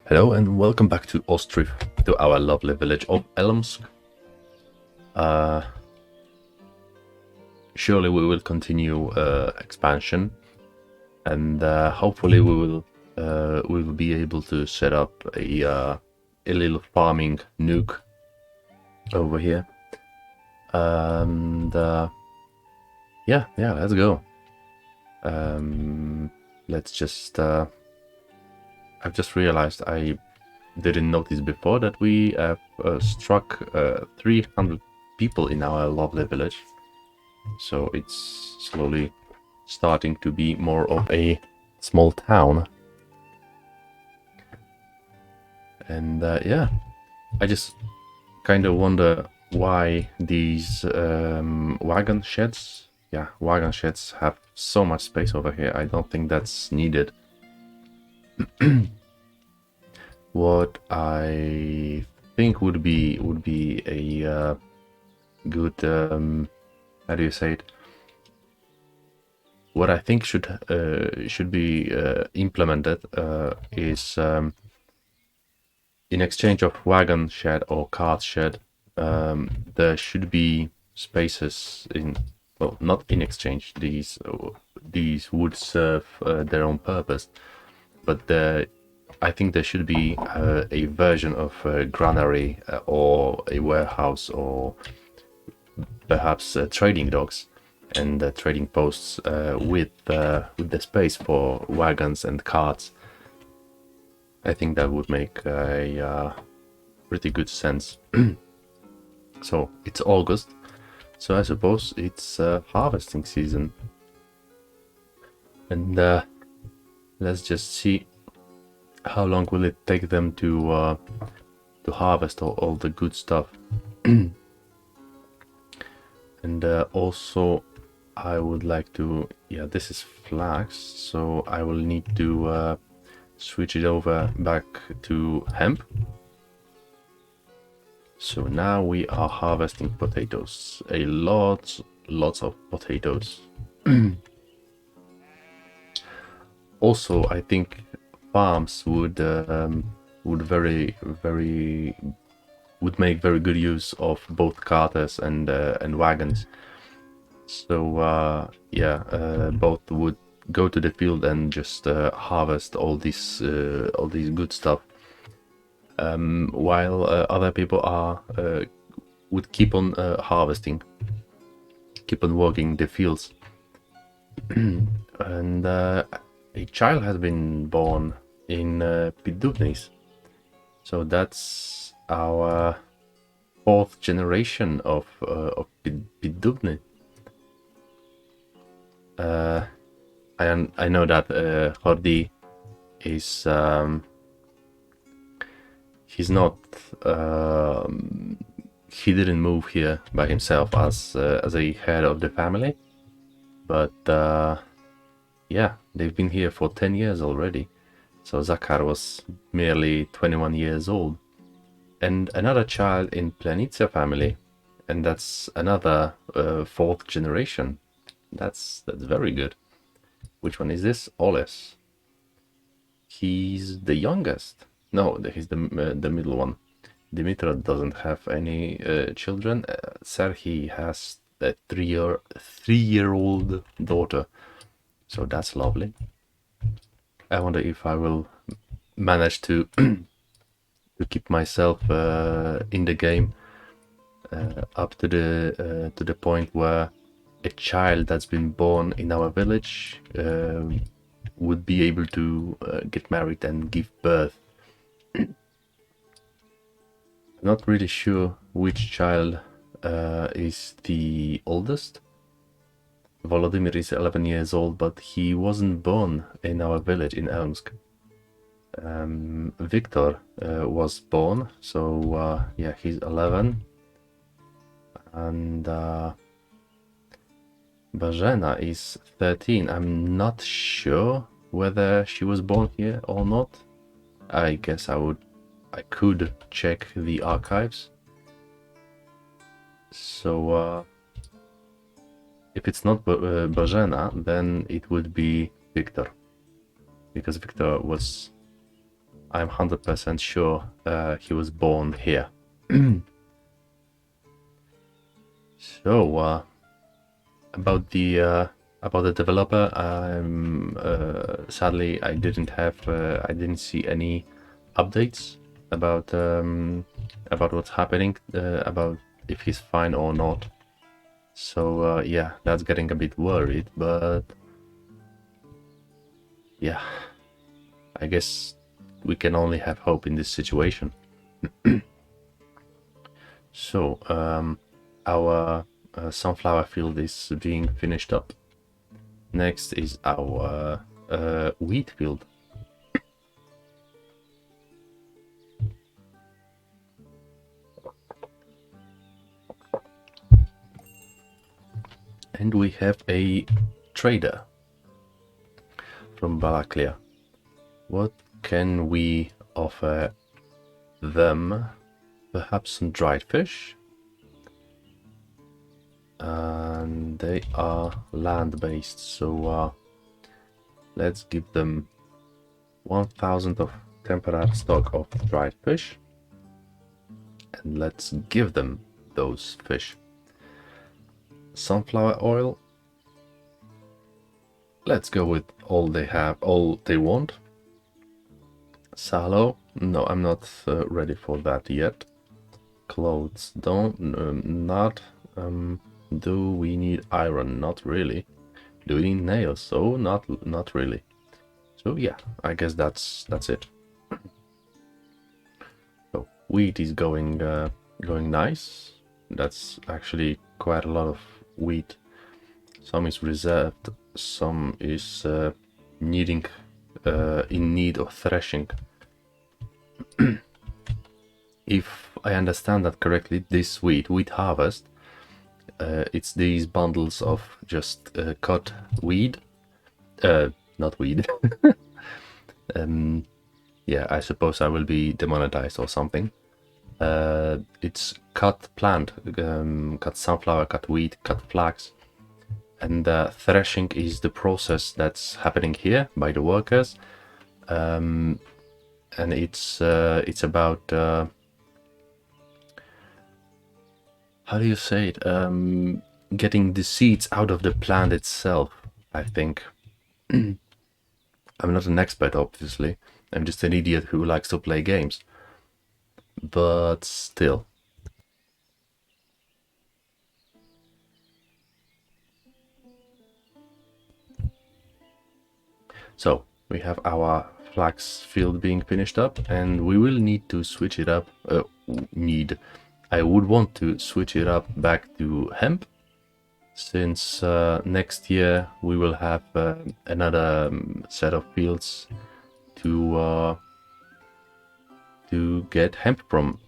Hello and welcome back to Ostriv, to our lovely village of Elmsk. Surely we will continue expansion, and hopefully we will be able to set up a little farming nuke over here. And yeah, let's go. Let's just. I've just realized I didn't notice before that we have struck 300 people in our lovely village. So it's slowly starting to be more of a small town. And yeah, I just kind of wonder why these wagon sheds have so much space over here. I don't think that's needed. What I think would be a good how do you say it? What I think should be implemented is in exchange of wagon shed or cart shed, there should be spaces in. Well, not in exchange. These would serve their own purpose, but I think there should be a version of a granary or a warehouse or perhaps trading docks and trading posts with the space for wagons and carts. I think that would make a pretty good sense. So it's August, so I suppose it's harvesting season, and let's just see how long will it take them to harvest all the good stuff. And also I would like to, yeah, this is flax, so I will need to switch it over back to hemp. So now we are harvesting potatoes, lots of potatoes. Also, I think farms would make very good use of both carters and wagons. So yeah, both would go to the field and just harvest all this good stuff, while other people would keep on harvesting, keep on working the fields. And a child has been born in pt.06, so that's our fourth generation of pt.06. I know that Hordi is he's not he didn't move here by himself as a head of the family, but yeah, they've been here for 10 years already. So Zakar was merely 21 years old. And another child in Planitsa family, and that's another fourth generation. That's very good. Which one is this? Oles. He's the youngest. No, he's the middle one. Dimitra doesn't have any children. Serhi has a three-year-old daughter. So that's lovely. I wonder if I will manage to keep myself in the game up to the point where a child that's been born in our village would be able to get married and give birth. Not really sure which child is the oldest. Volodymyr is 11 years old, but he wasn't born in our village in Elmsk. Victor was born, so yeah, he's 11. And Bożena is 13. I'm not sure whether she was born here or not. I guess I could check the archives. So if it's not Bożena, then it would be Victor, because Victor was I'm 100% sure he was born here. So, about the developer, sadly I didn't see any updates about what's happening, about if he's fine or not. So yeah, that's getting a bit worried, but yeah, I guess we can only have hope in this situation. So our sunflower field is being finished up. Next is our wheat field. And we have a trader from Balaklia. What can we offer them? Perhaps some dried fish? And they are land-based, so let's give them 1000 of temporary stock of dried fish, and let's give them those fish. Sunflower oil, let's go with all they have, all they want. Sallow, no, I'm not ready for that yet. Clothes, don't, not. Do we need iron? Not really. Do we need nails? So not really. So yeah, I guess that's it. So wheat is going nice. That's actually quite a lot of wheat. Some is reserved, some is needing in need of threshing. If I understand that correctly, this wheat harvest, it's these bundles of just cut weed, not weed. Yeah, I suppose I will be demonetized or something. It's cut plant, cut sunflower, cut wheat, cut flax, and threshing is the process that's happening here by the workers, and it's about how do you say it? Getting the seeds out of the plant itself, I think. I'm not an expert, obviously. I'm just an idiot who likes to play games. But still. So, we have our flax field being finished up, and we will need to switch it up. I would want to switch it up back to hemp, since next year we will have another set of fields to get hemp from.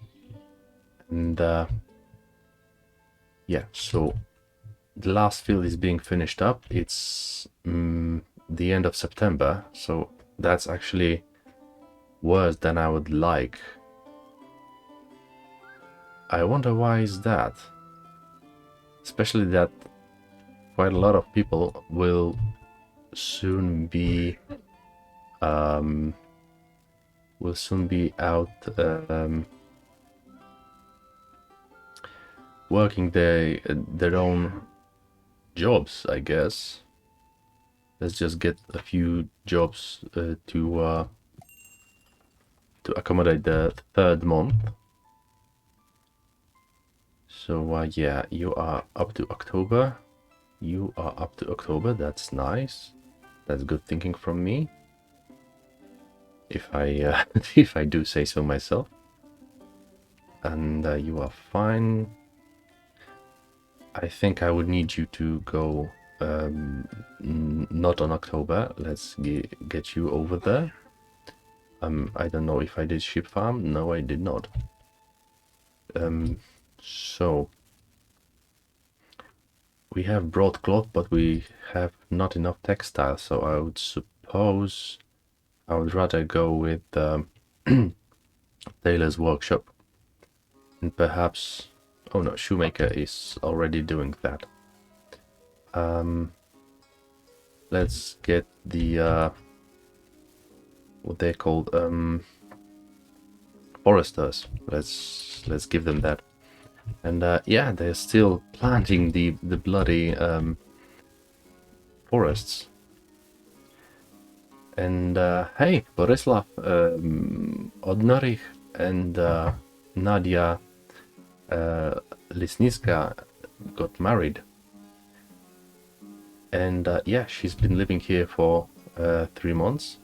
And yeah, so the last field is being finished up. It's the end of September, so that's actually worse than I would like. I wonder why is that? Especially that quite a lot of people will soon be out working their own jobs, I guess. Let's just get a few jobs to accommodate the third month. So yeah, you are up to October. You are up to October. That's nice. That's good thinking from me. If I if I do say so myself. And you are fine. I think I would need you to go not on October. Let's get you over there. I don't know if I did sheep farm. No, I did not. So we have broadcloth, but we have not enough textile, so I would suppose I would rather go with tailor's workshop. And perhaps, oh no, shoemaker is already doing that. Let's get the what they're called, foresters. Let's give them that. And yeah, they're still planting the bloody forests. And hey, Borislav, Odnorich and Nadia Lisnitska got married. And yeah, she's been living here for 3 months.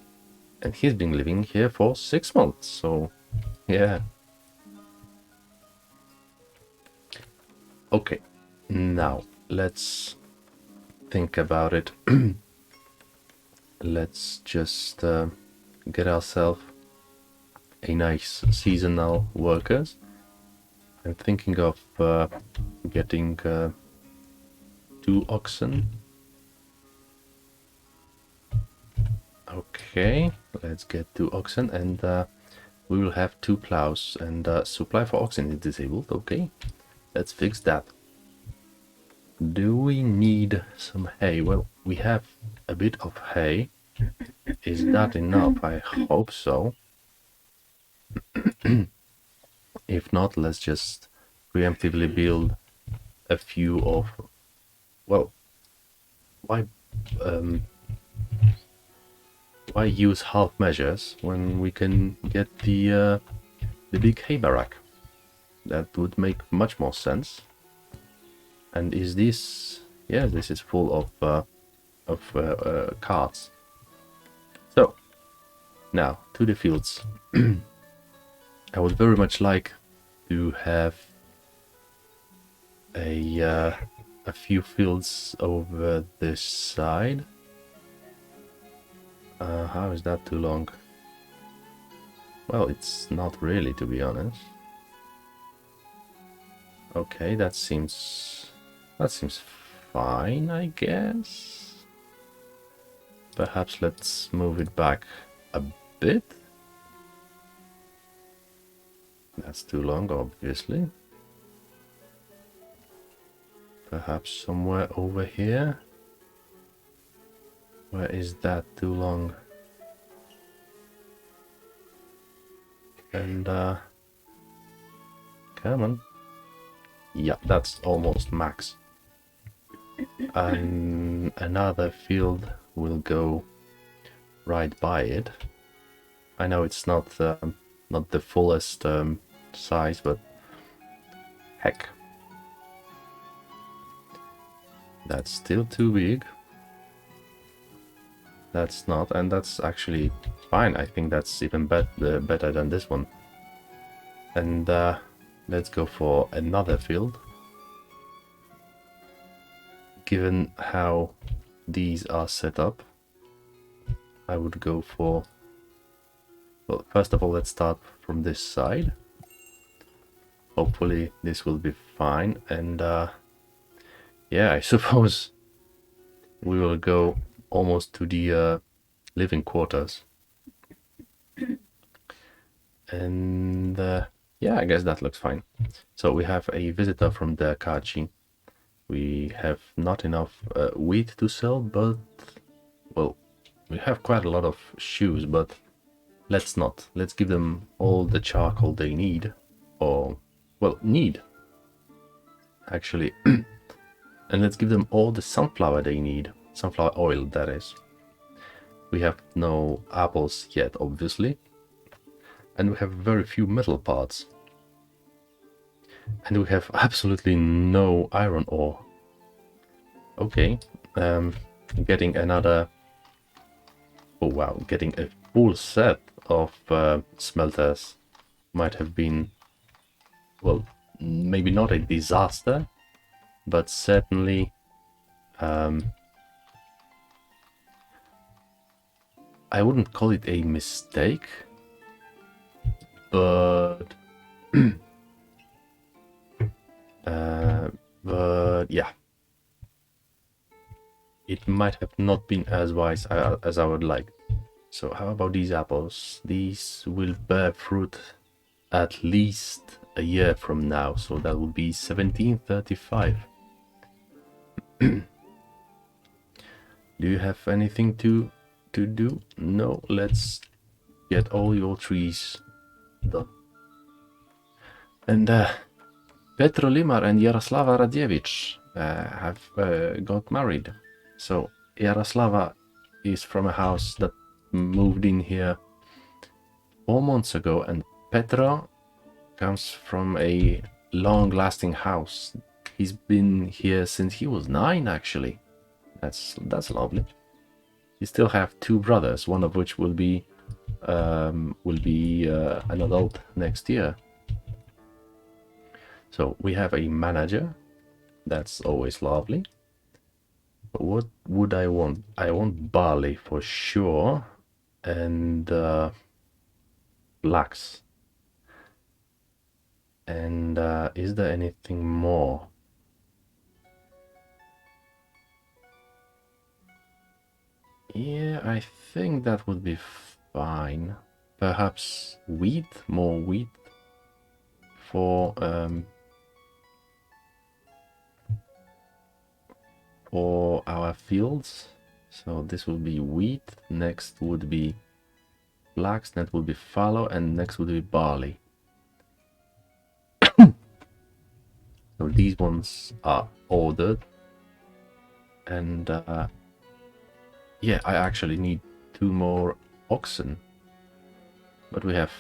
And he's been living here for 6 months. So, yeah. Okay, now let's think about it. Let's just get ourselves a nice seasonal workers. I'm thinking of getting 2 oxen. Okay, let's get 2 oxen, and we will have 2 plows, and supply for oxen is disabled. Okay, let's fix that. Do we need some hay? Well, we have a bit of hay. Is that enough? I hope so. If not, let's just preemptively build a few of... Well, why use half measures when we can get the big hay barrack? That would make much more sense. And is this... Yeah, this is full of carts. So, now to the fields. I would very much like to have a few fields over this side. How is that too long? Well, it's not really, to be honest. Okay, that seems fine, I guess. Perhaps let's move it back a bit. That's too long, obviously. Perhaps somewhere over here. Where is that too long? And come on. Yeah, that's almost max. And another field will go right by it. I know it's not the fullest size, but heck, that's still too big. That's not, and that's actually fine. I think that's even better than this one. And let's go for another field. Given how these are set up, I would go for... Well, first of all, let's start from this side. Hopefully this will be fine. And yeah, I suppose we will go almost to the living quarters. And yeah, I guess that looks fine. So we have a visitor from the Kachi. We have not enough wheat to sell, but... Well, we have quite a lot of shoes, but let's not. Let's give them all the charcoal they need. Or, well, need. Actually. And let's give them all the sunflower they need. Sunflower oil, that is. We have no apples yet, obviously. And we have very few metal parts. And we have absolutely no iron ore. Okay. Getting another... Oh wow, getting a full set of smelters might have been... Well, maybe not a disaster, but certainly... I wouldn't call it a mistake, but but yeah, it might have not been as wise as I would like. So how about these apples? These will bear fruit at least a year from now, so that will be 1735. Do you have anything to do? No, let's get all your trees done. And Petro Limar and Yaroslava Radzievich have got married. So Yaroslava is from a house that moved in here 4 months ago, and Petro comes from a long-lasting house. He's been here since he was 9, actually. That's lovely. You still have 2 brothers, one of which will be an adult next year. So we have a manager. That's always lovely. But what would I want? I want barley for sure, and flax. And is there anything more? Yeah, I think that would be fine. Perhaps wheat, more wheat for our fields. So this will be wheat, next would be flax, that would be fallow, and next would be barley. So these ones are ordered, and yeah, I actually need 2 more oxen, but we have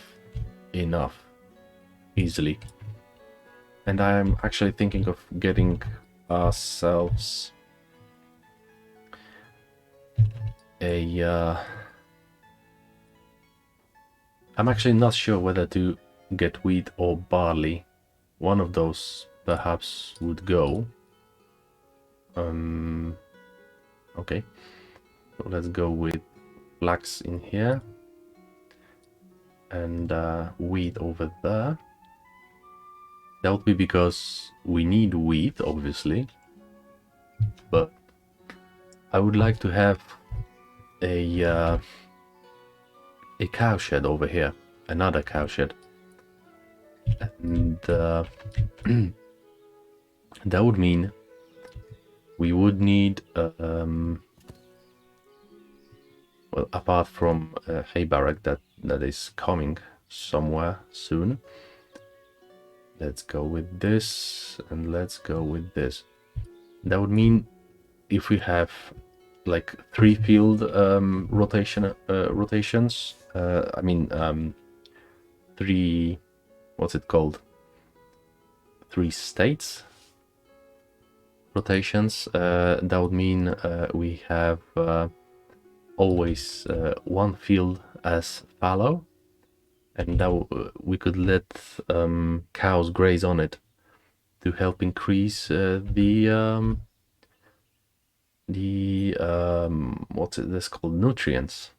enough easily. And I am actually thinking of getting ourselves a I'm actually not sure whether to get wheat or barley. One of those perhaps would go. Okay, so let's go with flax in here and wheat over there. That would be because we need wheat, obviously, but I would like to have a cowshed over here, another cowshed, and that would mean we would need well, apart from hay barrack that is coming somewhere soon. Let's go with this, and let's go with this. That would mean if we have like 3 field rotations, I mean 3, what's it called? 3 states rotations. That would mean we have always 1 field as fallow, and that we could let cows graze on it to help increase the what's this called, nutrients,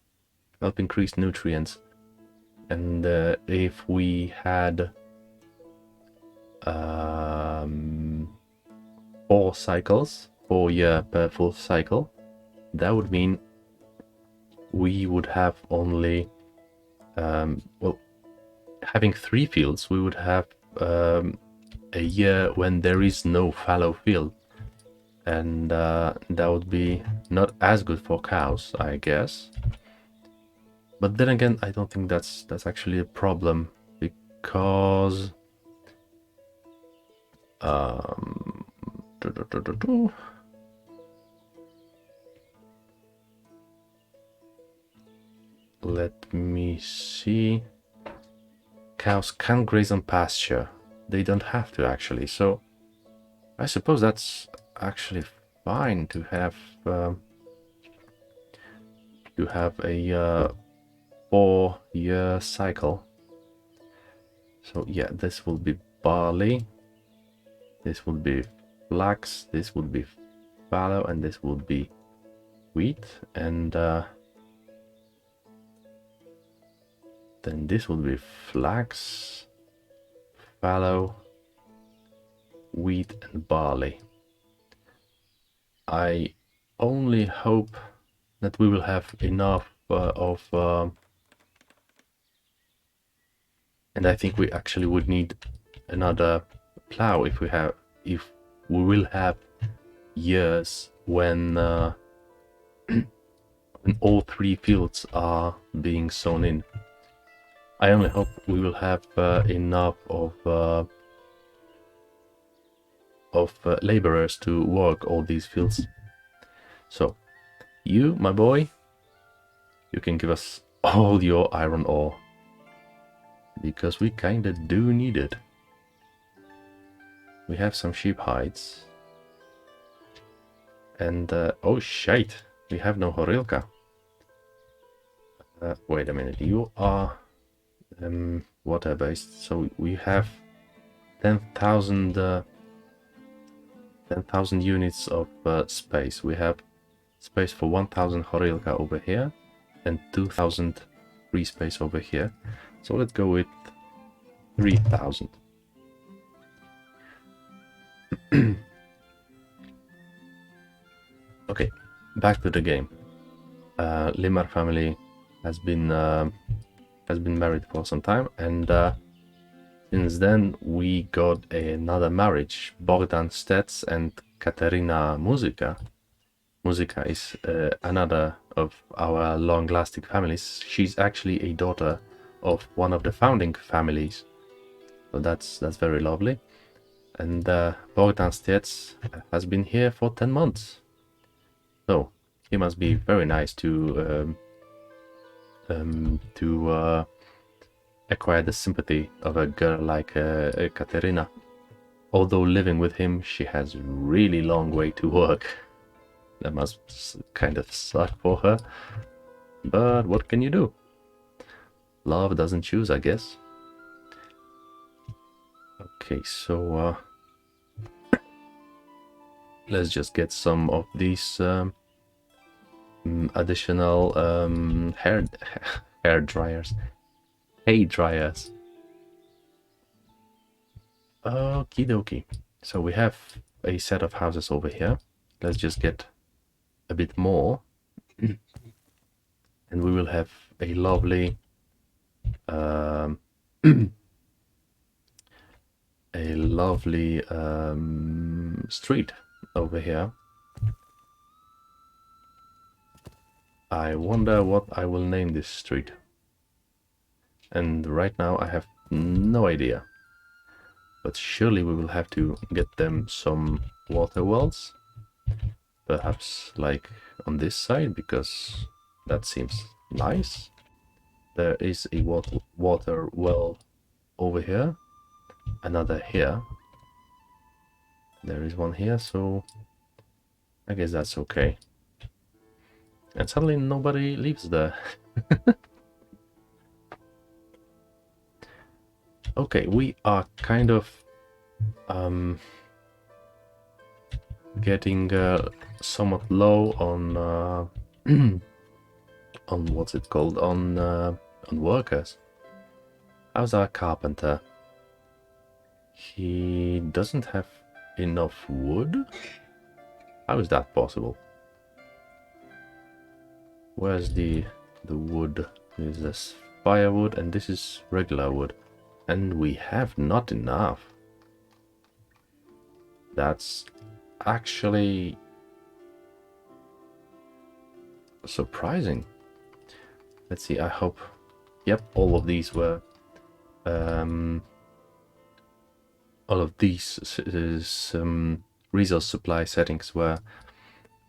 help increase nutrients. And if we had 4 cycles, 4 year per full cycle, that would mean we would have only well, having 3 fields, we would have a year when there is no fallow field, and that would be not as good for cows, I guess. But then again, I don't think that's actually a problem, because let me see. Cows can graze on pasture. They don't have to, actually. So I suppose that's actually fine to have a 4-year cycle. So yeah, this will be barley, this will be flax, this would be fallow, and this would be wheat, and then this will be flax, fallow, wheat, and barley. I only hope that we will have enough and I think we actually would need another plow if we will have years when when all 3 fields are being sown in. I only hope we will have enough of laborers to work all these fields. So, you, my boy, you can give us all your iron ore, because we kinda do need it. We have some sheep hides. And, oh shite, we have no Horilka. Wait a minute, you are water-based, so we have 10,000 10,000 units of space. We have space for 1,000 Horilka over here, and 2,000 free space over here. So let's go with 3,000. Okay, back to the game. Limar family has been married for some time, and since then we got another marriage. Bogdan Stets and Katerina Muzika. Muzika is another of our long-lasting families. She's actually a daughter of one of the founding families, so that's very lovely. And Bogdan Stets has been here for 10 months, so he must be very nice to acquire the sympathy of a girl like Katerina. Although living with him, she has a really long way to work. That must kind of suck for her. But what can you do? Love doesn't choose, I guess. Okay, so let's just get some of these additional hair dryers. Hay dryers. Okie dokie. So we have a set of houses over here. Let's just get a bit more. And we will have a lovely street over here. I wonder what I will name this street. And right now I have no idea. But surely we will have to get them some water wells. Perhaps like on this side, because that seems nice. There is a water well over here. Another here. There is one here, so I guess that's okay. And suddenly nobody lives there. Okay, we are kind of getting somewhat low on on what's it called, on workers. How's our carpenter? He doesn't have enough wood? How is that possible? Where's the wood? Is this firewood, and this is regular wood, and we have not enough. That's actually surprising. Let's see, I hope... Yep, all of these were... all of these resource supply settings were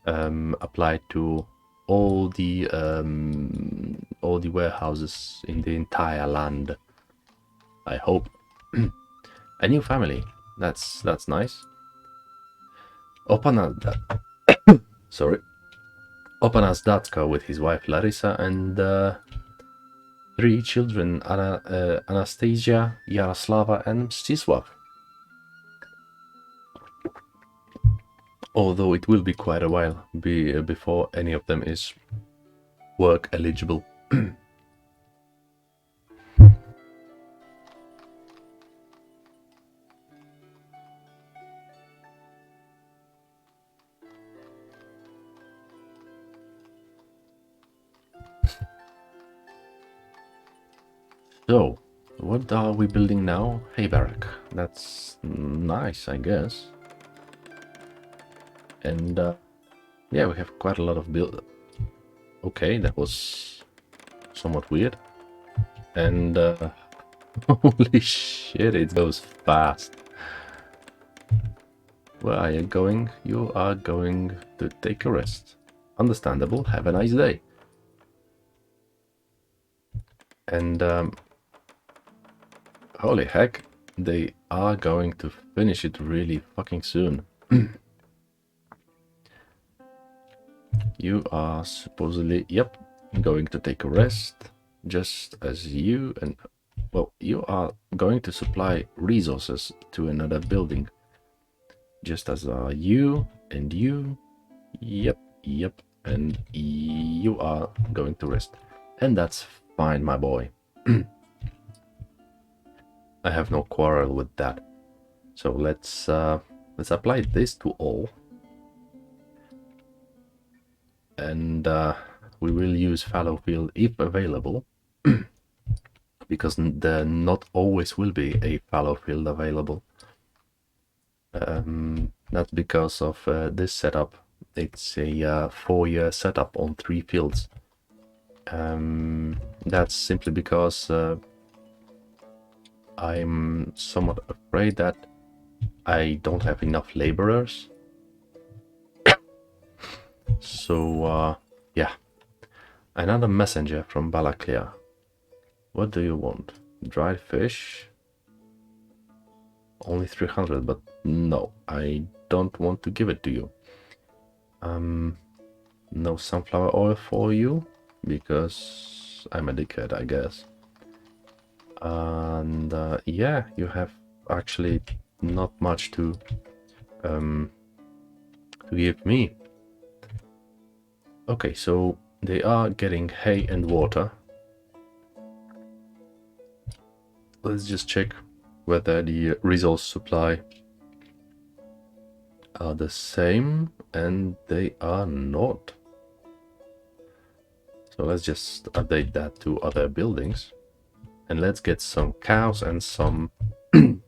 applied to all the warehouses in the entire land. I hope. A new family. That's nice. Sorry. Opanas Datko with his wife Larissa and 3 children, Anastasia, Yaroslava and Mstisław. Although it will be quite a while before any of them is work eligible. So, what are we building now? Hay barrack. That's nice, I guess. And yeah, we have quite a lot of build. Okay, that was somewhat weird. And holy shit, it goes fast. Where are you going? You are going to take a rest. Understandable. Have a nice day. And holy heck, they are going to finish it really fucking soon. You are supposedly, yep, going to take a rest, just as you and, well, you are going to supply resources to another building, just as are you and you. Yep, yep, and you are going to rest. And that's fine, my boy. I have no quarrel with that. So let's apply this to all. And we will use fallow field if available, because there not always will be a fallow field available. That's because of this setup. It's a 4-year setup on 3 fields. That's simply because I'm somewhat afraid that I don't have enough laborers. So yeah, another messenger from Balaklia. What do you want? Dried fish? Only 300, but no, I don't want to give it to you. No sunflower oil for you, because I'm a dickhead, I guess. And yeah, you have actually not much to give me. Okay, so they are getting hay and water. Let's just check whether the resource supply are the same, and they are not. So let's just update that to other buildings, and let's get some cows and some and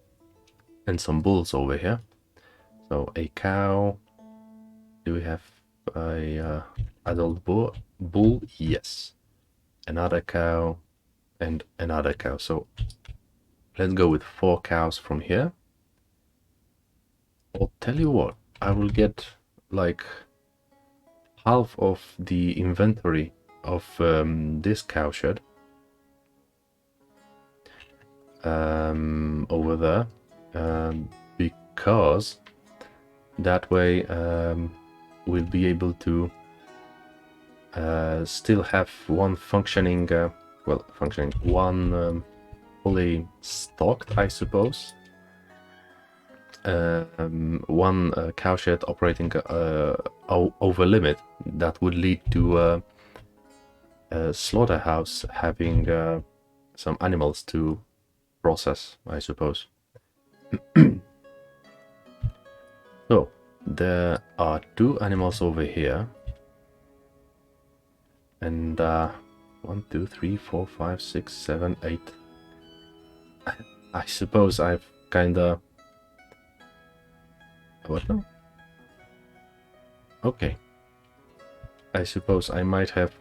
some bulls over here. So a cow. Do we have a adult bull? Yes. Another cow and another cow. So let's go with 4 cows from here. I'll tell you what, I will get like half of the inventory of this cow shed over there, because that way we'll be able to still have one functioning, one fully stocked, I suppose. One cow shed operating over limit. That would lead to a slaughterhouse having some animals to process, I suppose. So there are 2 animals over here, and 1, 2, 3, 4, 5, 6, 7, 8. I suppose I've kinda... What now? Okay. I suppose I might have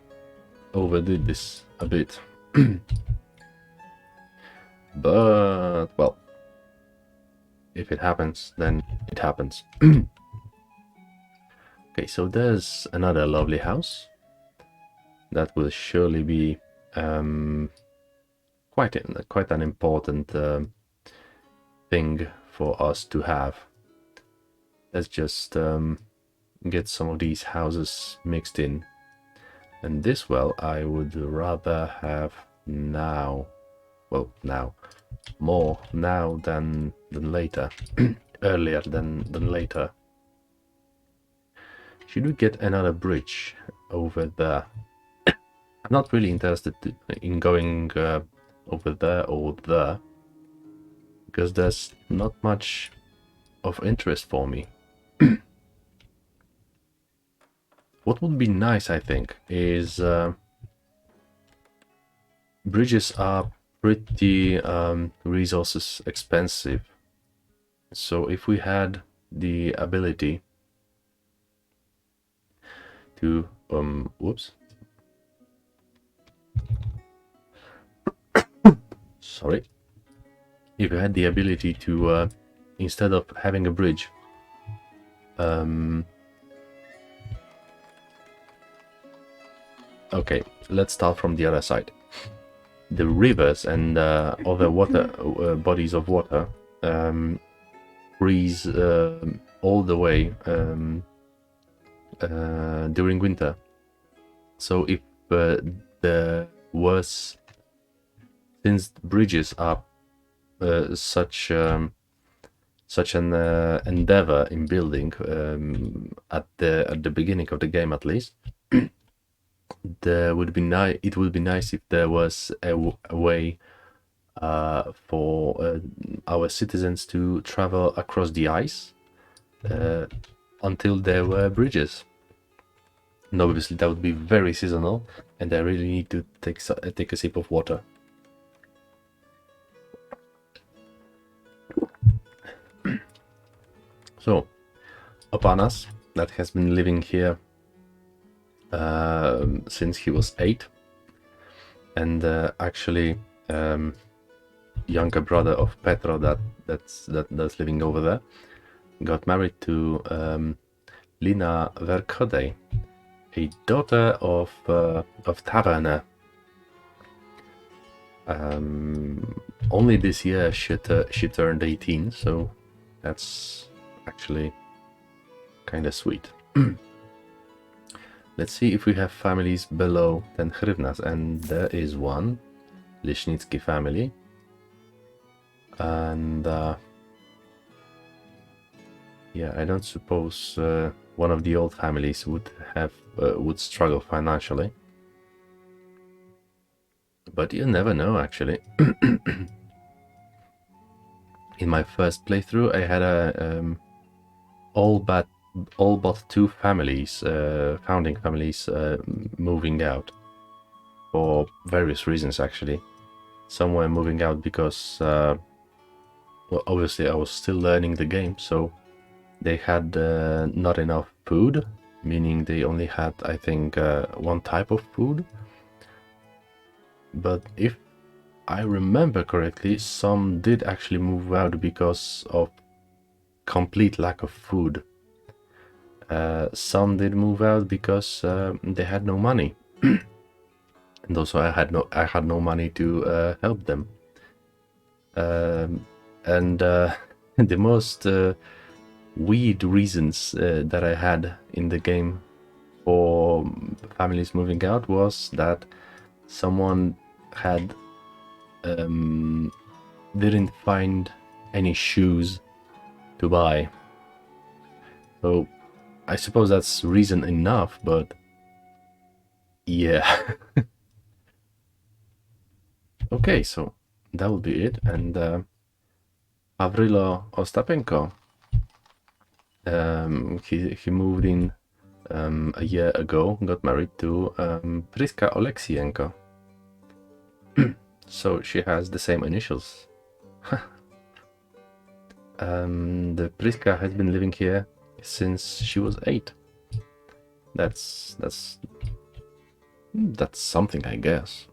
overdid this a bit. But, well, if it happens, then it happens. Okay, so there's another lovely house. That will surely be quite an important thing for us to have. Let's just get some of these houses mixed in. And this well, I would rather have now. Well, now. More now than later. Earlier than later. Should we get another bridge over there? I'm not really interested in going over there or there, because there's not much of interest for me. What would be nice, I think, is bridges are pretty resources expensive. So if we had the ability to whoops. sorry, if you had the ability to, instead of having a bridge, okay, let's start from the other side. The rivers and other water bodies of water freeze all the way during winter. So if there was, since bridges are such an endeavor in building at the beginning of the game, at least, it would be nice if there was a way for our citizens to travel across the ice until there were bridges. And obviously that would be very seasonal, and I really need to take a sip of water. So, Opanas, that has been living here since he was 8, and actually younger brother of Petro that's living over there, got married to Lina Verkodej, a daughter of Taverne. Only this year she turned 18, so that's actually kind of sweet. Let's see if we have families below 10 hryvnias, and there is one, Lishnitsky family, and yeah, I don't suppose one of the old families would struggle financially, but you never know, actually. In my first playthrough, I had a all but 2 families, founding families, moving out for various reasons. Actually, some were moving out because, well, obviously I was still learning the game, so they had not enough food, meaning they only had, I think, one type of food. But if I remember correctly, some did actually move out because of complete lack of food. Some did move out because they had no money, and also I had no money to help them. And the most weird reasons that I had in the game for families moving out was that someone had didn't find any shoes to buy. So I suppose that's reason enough, but yeah. Okay, so that will be it. And Avrilo Ostapenko, he moved in a year ago, got married to Priska Oleksienko. So she has the same initials. The Priska has been living here since she was 8. That's something, I guess.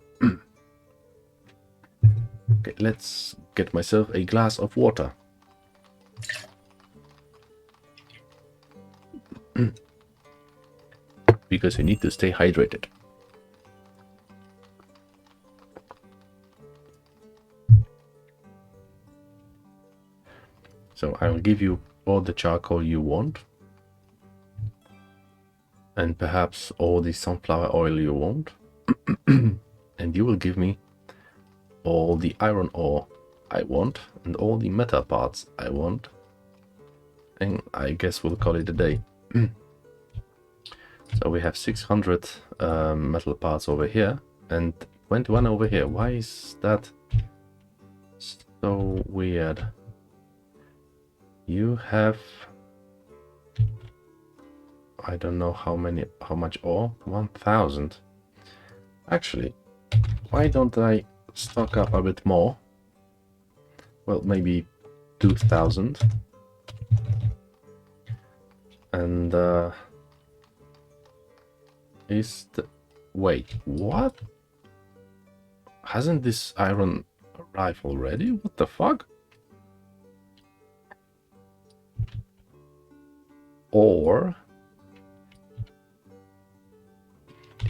Okay, let's get myself a glass of water. Because you need to stay hydrated. So I'll give you all the charcoal you want, and perhaps all the sunflower oil you want, and you will give me all the iron ore I want and all the metal parts I want, and I guess we'll call it a day. So we have 600 metal parts over here and 21 over here. Why is that so weird? You have, I don't know how much ore. 1000. Actually, why don't I stock up a bit more? Well, maybe 2000. And wait, what? Hasn't this iron arrive already? What the fuck? Or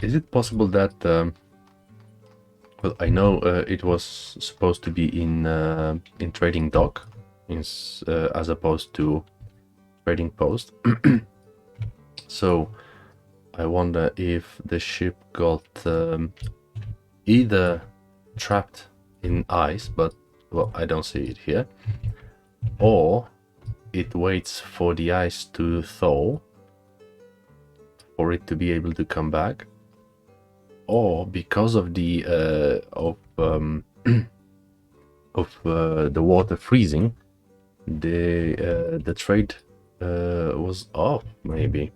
is it possible that well, I know it was supposed to be in trading dock as opposed to trading post. So I wonder if the ship got either trapped in ice, but well, I don't see it here, or it waits for the ice to thaw for it to be able to come back, or because of the the water freezing, the trade was off maybe.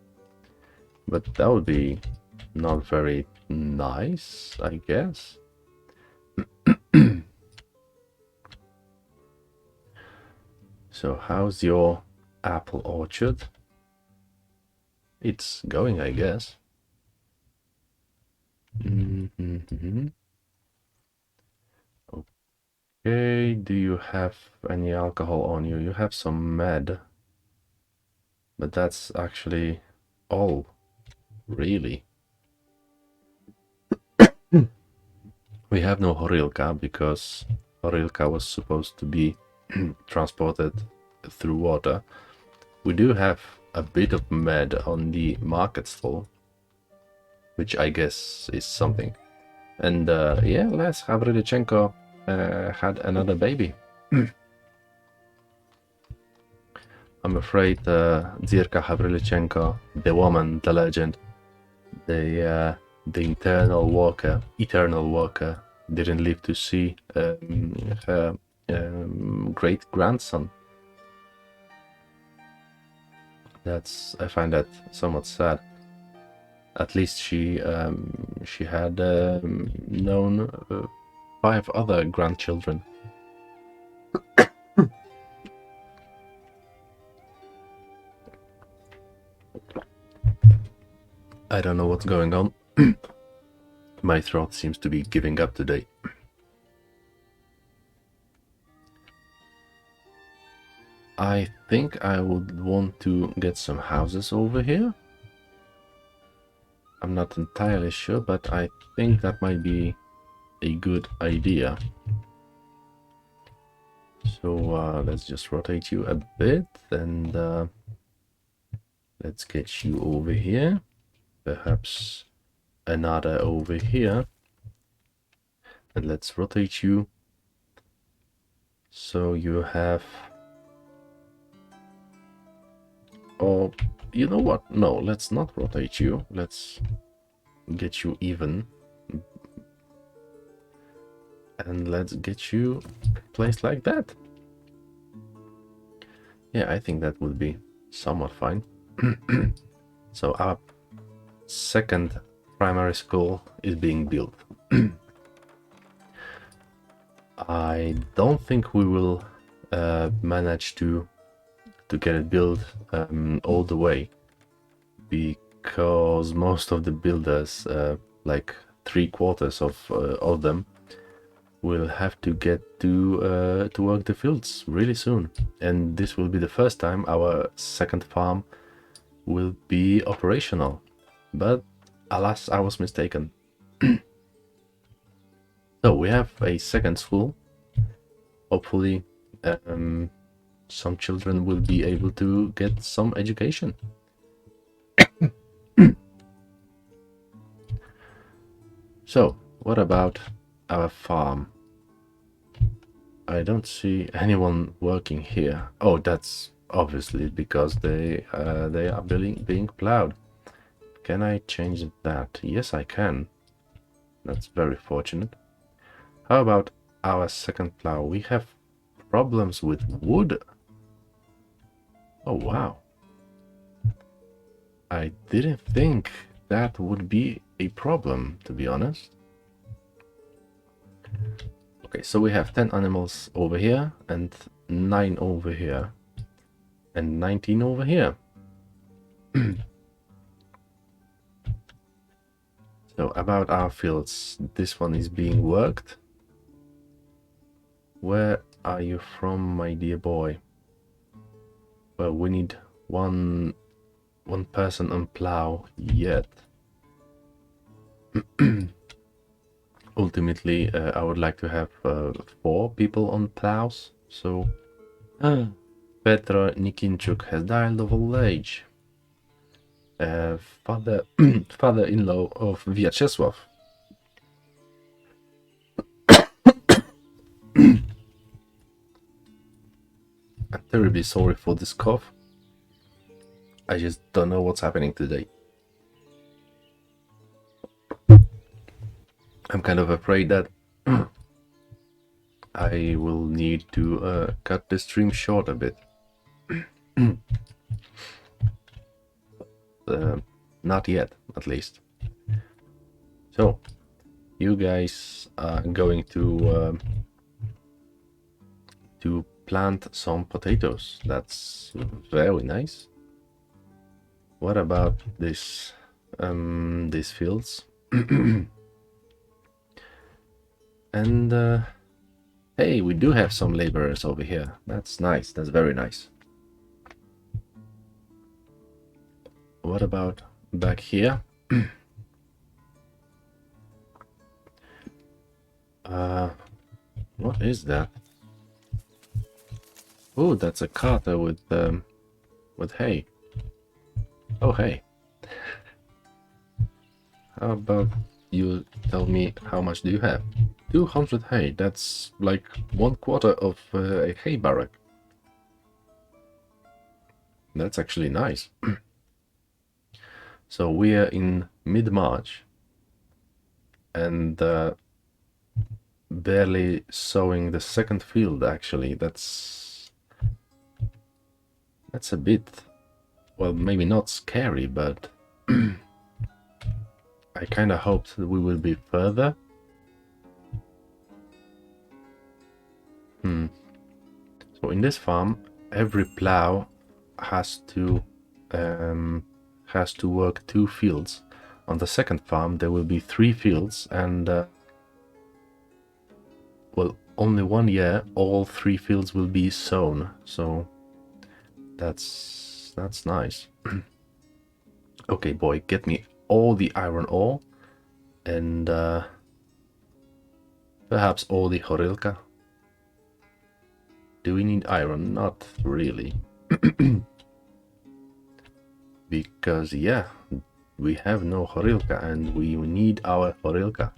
But that would be not very nice, I guess. So how's your apple orchard? It's going, I guess. Okay, do you have any alcohol on you? You have some med. But that's actually all, really. We have no horilka because horilka was supposed to be transported through water. We do have a bit of med on the market stall, which I guess is something. And yeah, Les Havrilichenko had another baby. I'm afraid Zirka Havrilichenko, the woman, the legend, the eternal worker, didn't live to see her great grandson. I find that somewhat sad. At least she had known 5 other grandchildren. I don't know what's going on. My throat seems to be giving up today. I think I would want to get some houses over here. I'm not entirely sure, but I think that might be a good idea. So let's just rotate you a bit, and let's get you over here. Perhaps another over here. And let's rotate you. So you have... Oh, you know what? No, let's not rotate you. Let's get you even. And let's get you placed like that. Yeah, I think that would be somewhat fine. So our second primary school is being built. I don't think we will manage to get it built all the way, because most of the builders, like 3/4 of them, will have to get to work the fields really soon, and this will be the first time our second farm will be operational. But alas, I was mistaken. So we have a second school. Hopefully some children will be able to get some education. So what about our farm? I don't see anyone working here. Oh, that's obviously because they are being plowed. Can I change that? Yes, I can. That's very fortunate. How about our second plow? We have problems with wood. Oh, wow. I didn't think that would be a problem, to be honest. Okay, so we have 10 animals over here, and 9 over here, and 19 over here. So about our fields, this one is being worked. Where are you from, my dear boy? Well, we need one person on plow yet. Ultimately, I would like to have 4 people on plows. So, Petro Nikinchuk has died of old age. Father, father-in-law of Vyacheslav. I'm terribly sorry for this cough. I just don't know what's happening today. I'm kind of afraid that I will need to cut the stream short a bit. Not yet, at least. So, you guys are going to plant some potatoes. That's very nice. What about this? These fields. And hey, we do have some laborers over here. That's nice. That's very nice. What about back here? What is that? Oh, that's a carter with hay. Oh, hey. How about you tell me how much do you have? 200 hay. That's like 1/4 of a hay barrack. That's actually nice. So we are in mid-March and barely sowing the second field. Actually, that's a bit, well, maybe not scary, but I kind of hoped that we will be further. So in this farm, every plow has to work 2 fields. On the second farm, there will be 3 fields, and well, only 1 year, all 3 fields will be sown. So that's nice. Okay, boy, get me all the iron ore and perhaps all the horilka. Do we need iron? Not really. Because, yeah, we have no horilka and we need our horilka.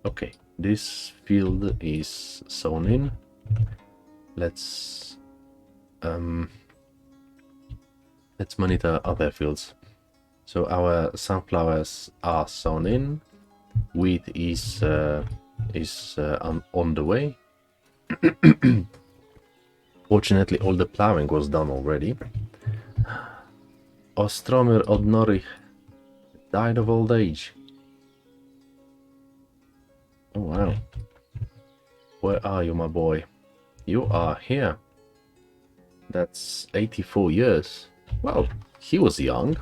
Okay, this field is sown in. Let's monitor other fields. So our sunflowers are sown in. Wheat is on the way. Fortunately, all the plowing was done already. Ostromir Odnorich died of old age. Oh wow. Where are you, my boy? You are here. That's 84 years. Well, he was young.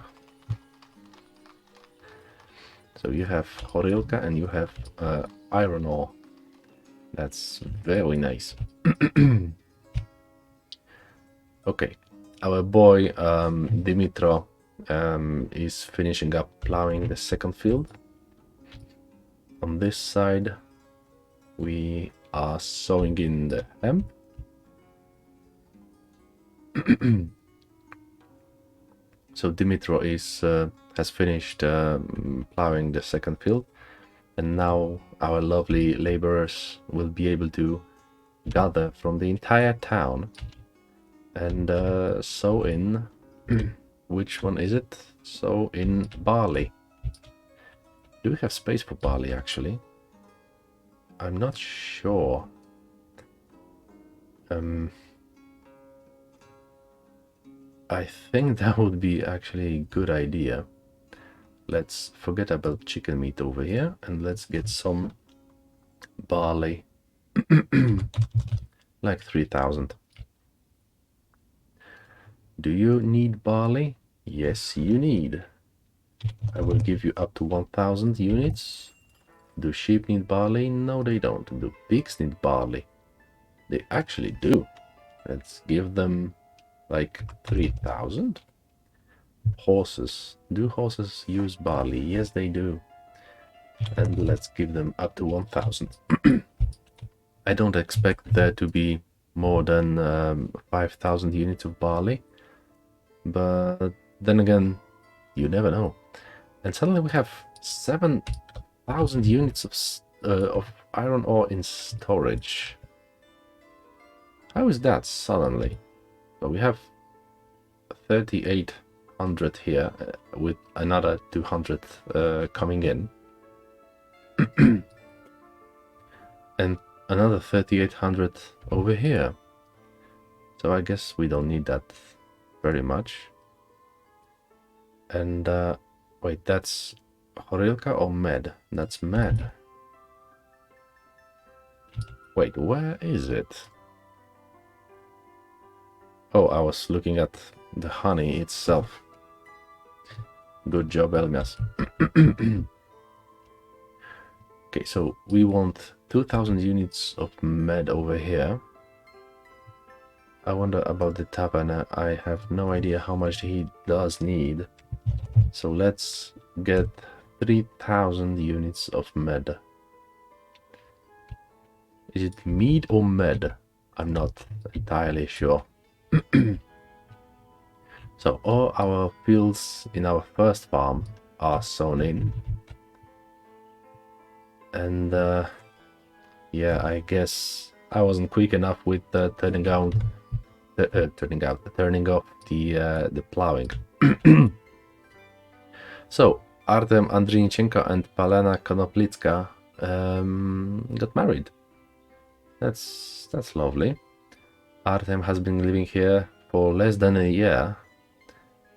So you have horilka and you have iron ore. That's very nice. Okay, our boy Dimitro is finishing up plowing the second field. On this side, we are sowing in the hemp. So Dimitro has finished plowing the second field, and now our lovely laborers will be able to gather from the entire town and sow in which one is it? Sow in barley. Do we have space for barley actually? I'm not sure. I think that would be actually a good idea. Let's forget about chicken meat over here and let's get some barley. Like 3,000. Do you need barley? Yes, you need. I will give you up to 1,000 units. Do sheep need barley? No, they don't. Do pigs need barley? They actually do. Let's give them like 3,000. Horses. Do horses use barley? Yes, they do. And let's give them up to 1,000. I don't expect there to be more than 5,000 units of barley. But then again, you never know. And suddenly we have 7,000 units of iron ore in storage. How is that suddenly? So we have 3,800 here with another 200 coming in. And another 3,800 over here. So I guess we don't need that very much. And wait, that's Horilka or Med? That's Med. Wait, where is it? Oh, I was looking at the honey itself. Good job, Elmias. Okay, so we want 2,000 units of Med over here. I wonder about the Taverna. I have no idea how much he does need. So let's get 3,000 units of Med. Is it mead or med? I'm not entirely sure. So all our fields in our first farm are sown in. And yeah, I guess I wasn't quick enough with turning off the plowing. So Artem Andrinichenko and Palena Konoplitska got married. That's lovely. Artem has been living here for less than a year,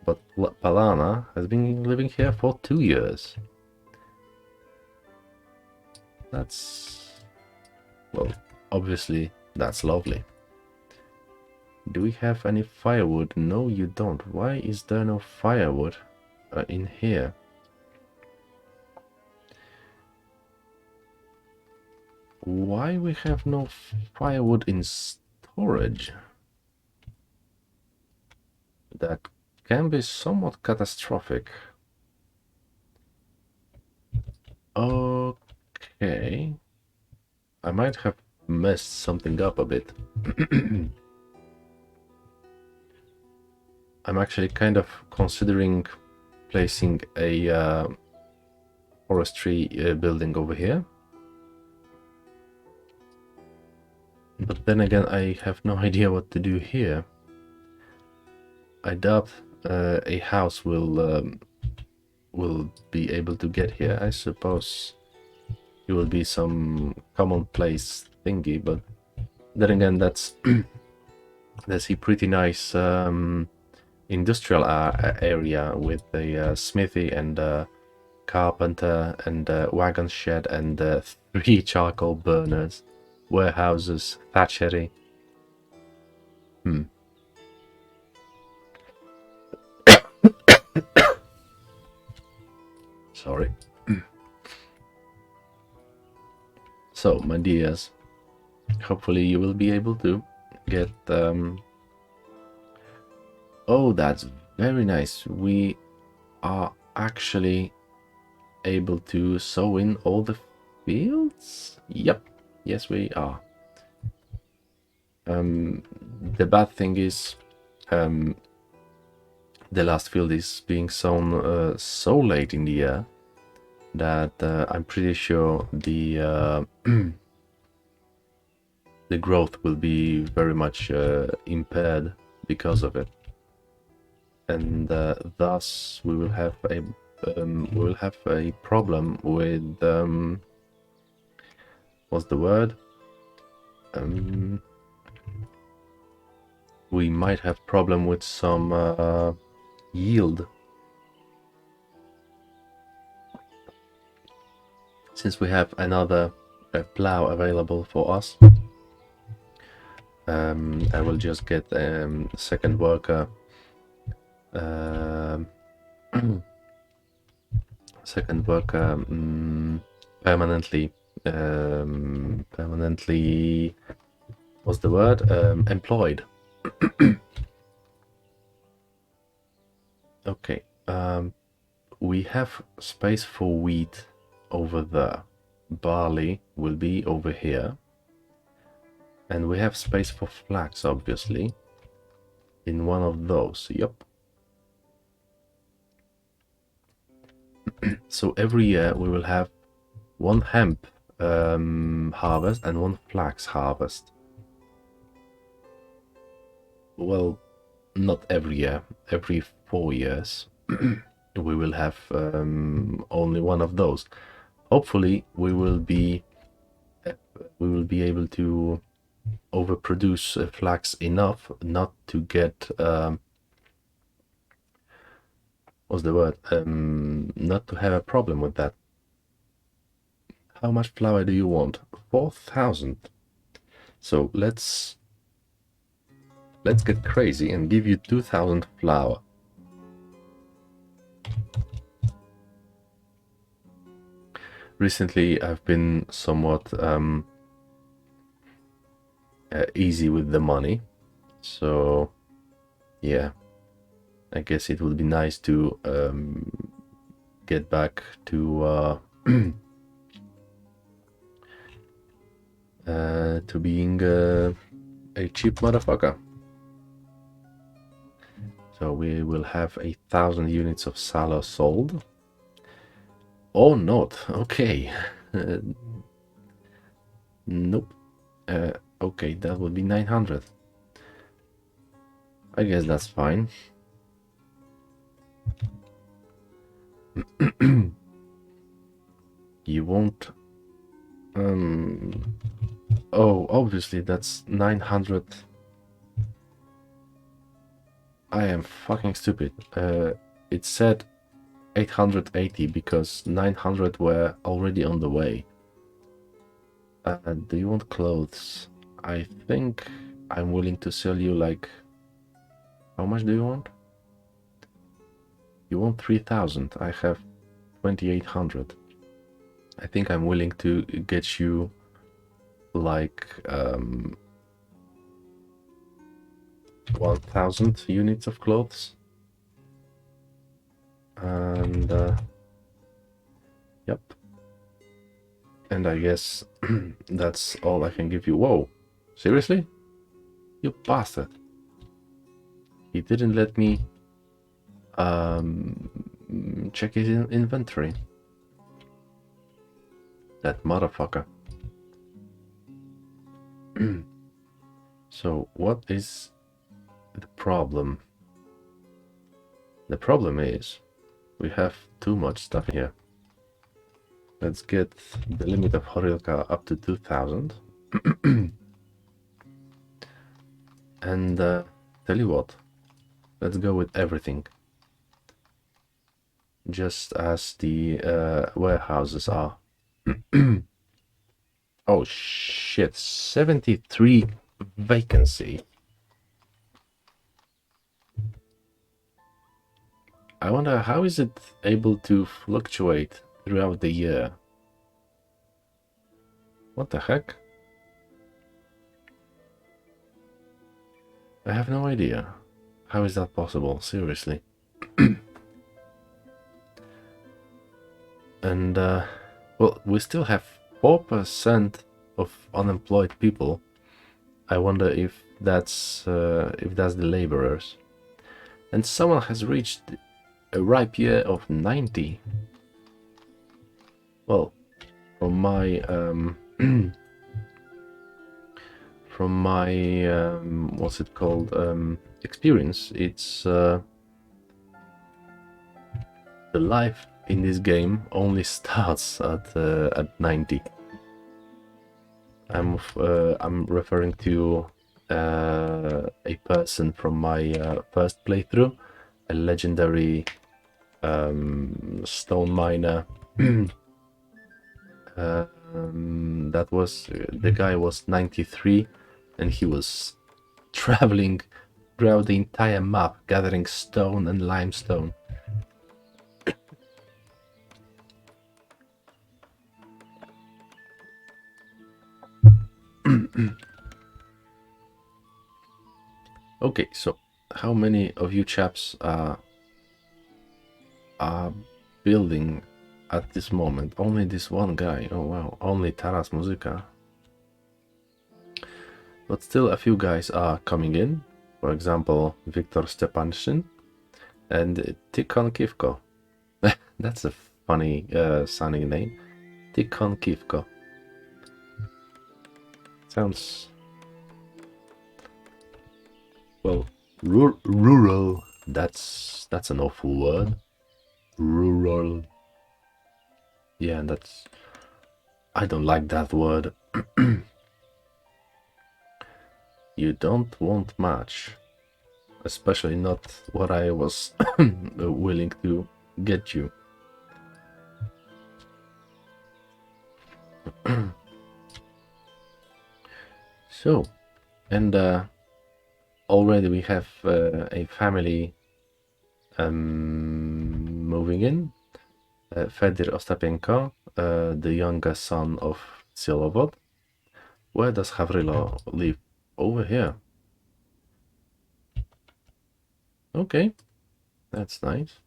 but Palana has been living here for 2 years. That's, well, obviously that's lovely. Do we have any firewood? No, you don't. Why is there no firewood in here? Why we have no firewood in storage? That can be somewhat catastrophic. Okay. I might have messed something up a bit. I'm actually kind of considering placing a forestry building over here. But then again, I have no idea what to do here. I doubt a house will be able to get here. I suppose it will be some commonplace thingy, but then again, that's a pretty nice industrial area with a smithy and carpenter and wagon shed and 3 charcoal burners, warehouses, thatchery. Sorry. So, my dears, hopefully you will be able to get oh, that's very nice. We are actually able to sow in all the fields? Yep. Yes, we are. The bad thing is the last field is being sown so late in the year that I'm pretty sure the the growth will be very much impaired because of it, and thus we will have a problem with what's the word? We might have problem with some yield, since we have another plow available for us. I will just get a second worker. Second worker permanently, what's the word? Employed. Okay. We have space for wheat over there. Barley will be over here. And we have space for flax, obviously, in one of those. Yep. So every year we will have one hemp harvest and one flax harvest. Well, not every year. Every 4 years we will have only one of those. Hopefully we will be able to overproduce flax enough not to get what's the word? Not to have a problem with that. How much flour do you want? 4,000. So let's get crazy and give you 2,000 flour. Recently I've been somewhat easy with the money, so yeah, I guess it would be nice to get back to to being a cheap motherfucker. So we will have 1,000 units of salo sold. Or not. Okay. Nope. Okay, that would be 900. I guess that's fine. You won't... Oh, obviously that's 900. I am fucking stupid. It said 880 because 900 were already on the way. Do you want clothes? I think I'm willing to sell you like... How much do you want? You want 3,000. I have 2,800. I think I'm willing to get you like 1,000 units of clothes. And yep. And I guess that's all I can give you. Whoa, seriously? You bastard. He didn't let me check his inventory. That motherfucker. So what is the problem? The problem is we have too much stuff here. Let's get the limit of Horilka up to 2,000. And tell you what, let's go with everything. Just as the warehouses are. Oh shit, 73 vacancy. I wonder how is it able to fluctuate throughout the year? What the heck? I have no idea. How is that possible? Seriously. And well, we still have 4% of unemployed people. I wonder if that's the laborers. And someone has reached a ripe year of 90. Well, from my what's it called, experience, it's the life in this game only starts at 90. I'm referring to a person from my first playthrough, a legendary stone miner. That was the guy was 93, and he was traveling throughout the entire map, gathering stone and limestone. Okay, so how many of you chaps are building at this moment? Only this one guy. Oh wow, only Taras Muzika. But still a few guys are coming in. For example, Viktor Stepanshin and Tikhon Kivko. That's a funny sounding name. Tikhon Kivko. Sounds, well, rural. That's an awful word. Rural. Yeah, that's, I don't like that word. You don't want much, especially not what I was willing to get you. So, and already we have a family moving in. Fedir Ostapenko, the younger son of Silovod. Where does Havrilo live? Over here. Okay, that's nice.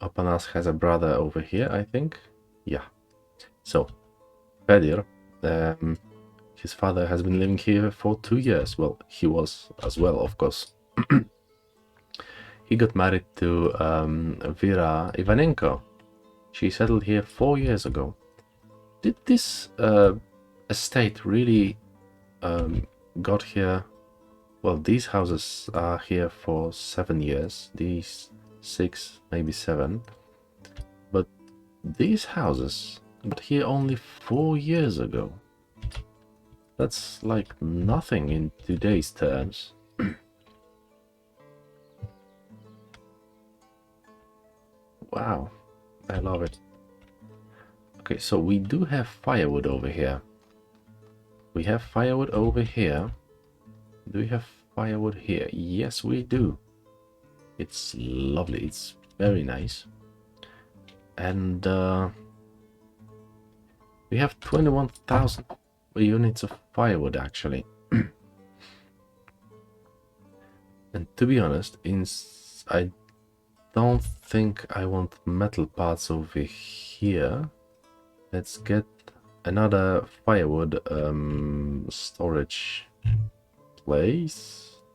Opanas has a brother over here, I think. Yeah. So, Fedir, his father has been living here for 2 years. Well, he was as well, of course. He got married to Vera Ivanenko. She settled here 4 years ago. Did this estate really got here? Well, these houses are here for 7 years. These 6, maybe 7. But these houses got here only 4 years ago. That's like nothing in today's terms. Wow, I love it. Okay, so we do have firewood over here. We have firewood over here. Do we have firewood here? Yes, we do. It's lovely. It's very nice. And we have 21,000 units of firewood, actually. And to be honest, I don't think I want metal parts over here. Let's get another firewood storage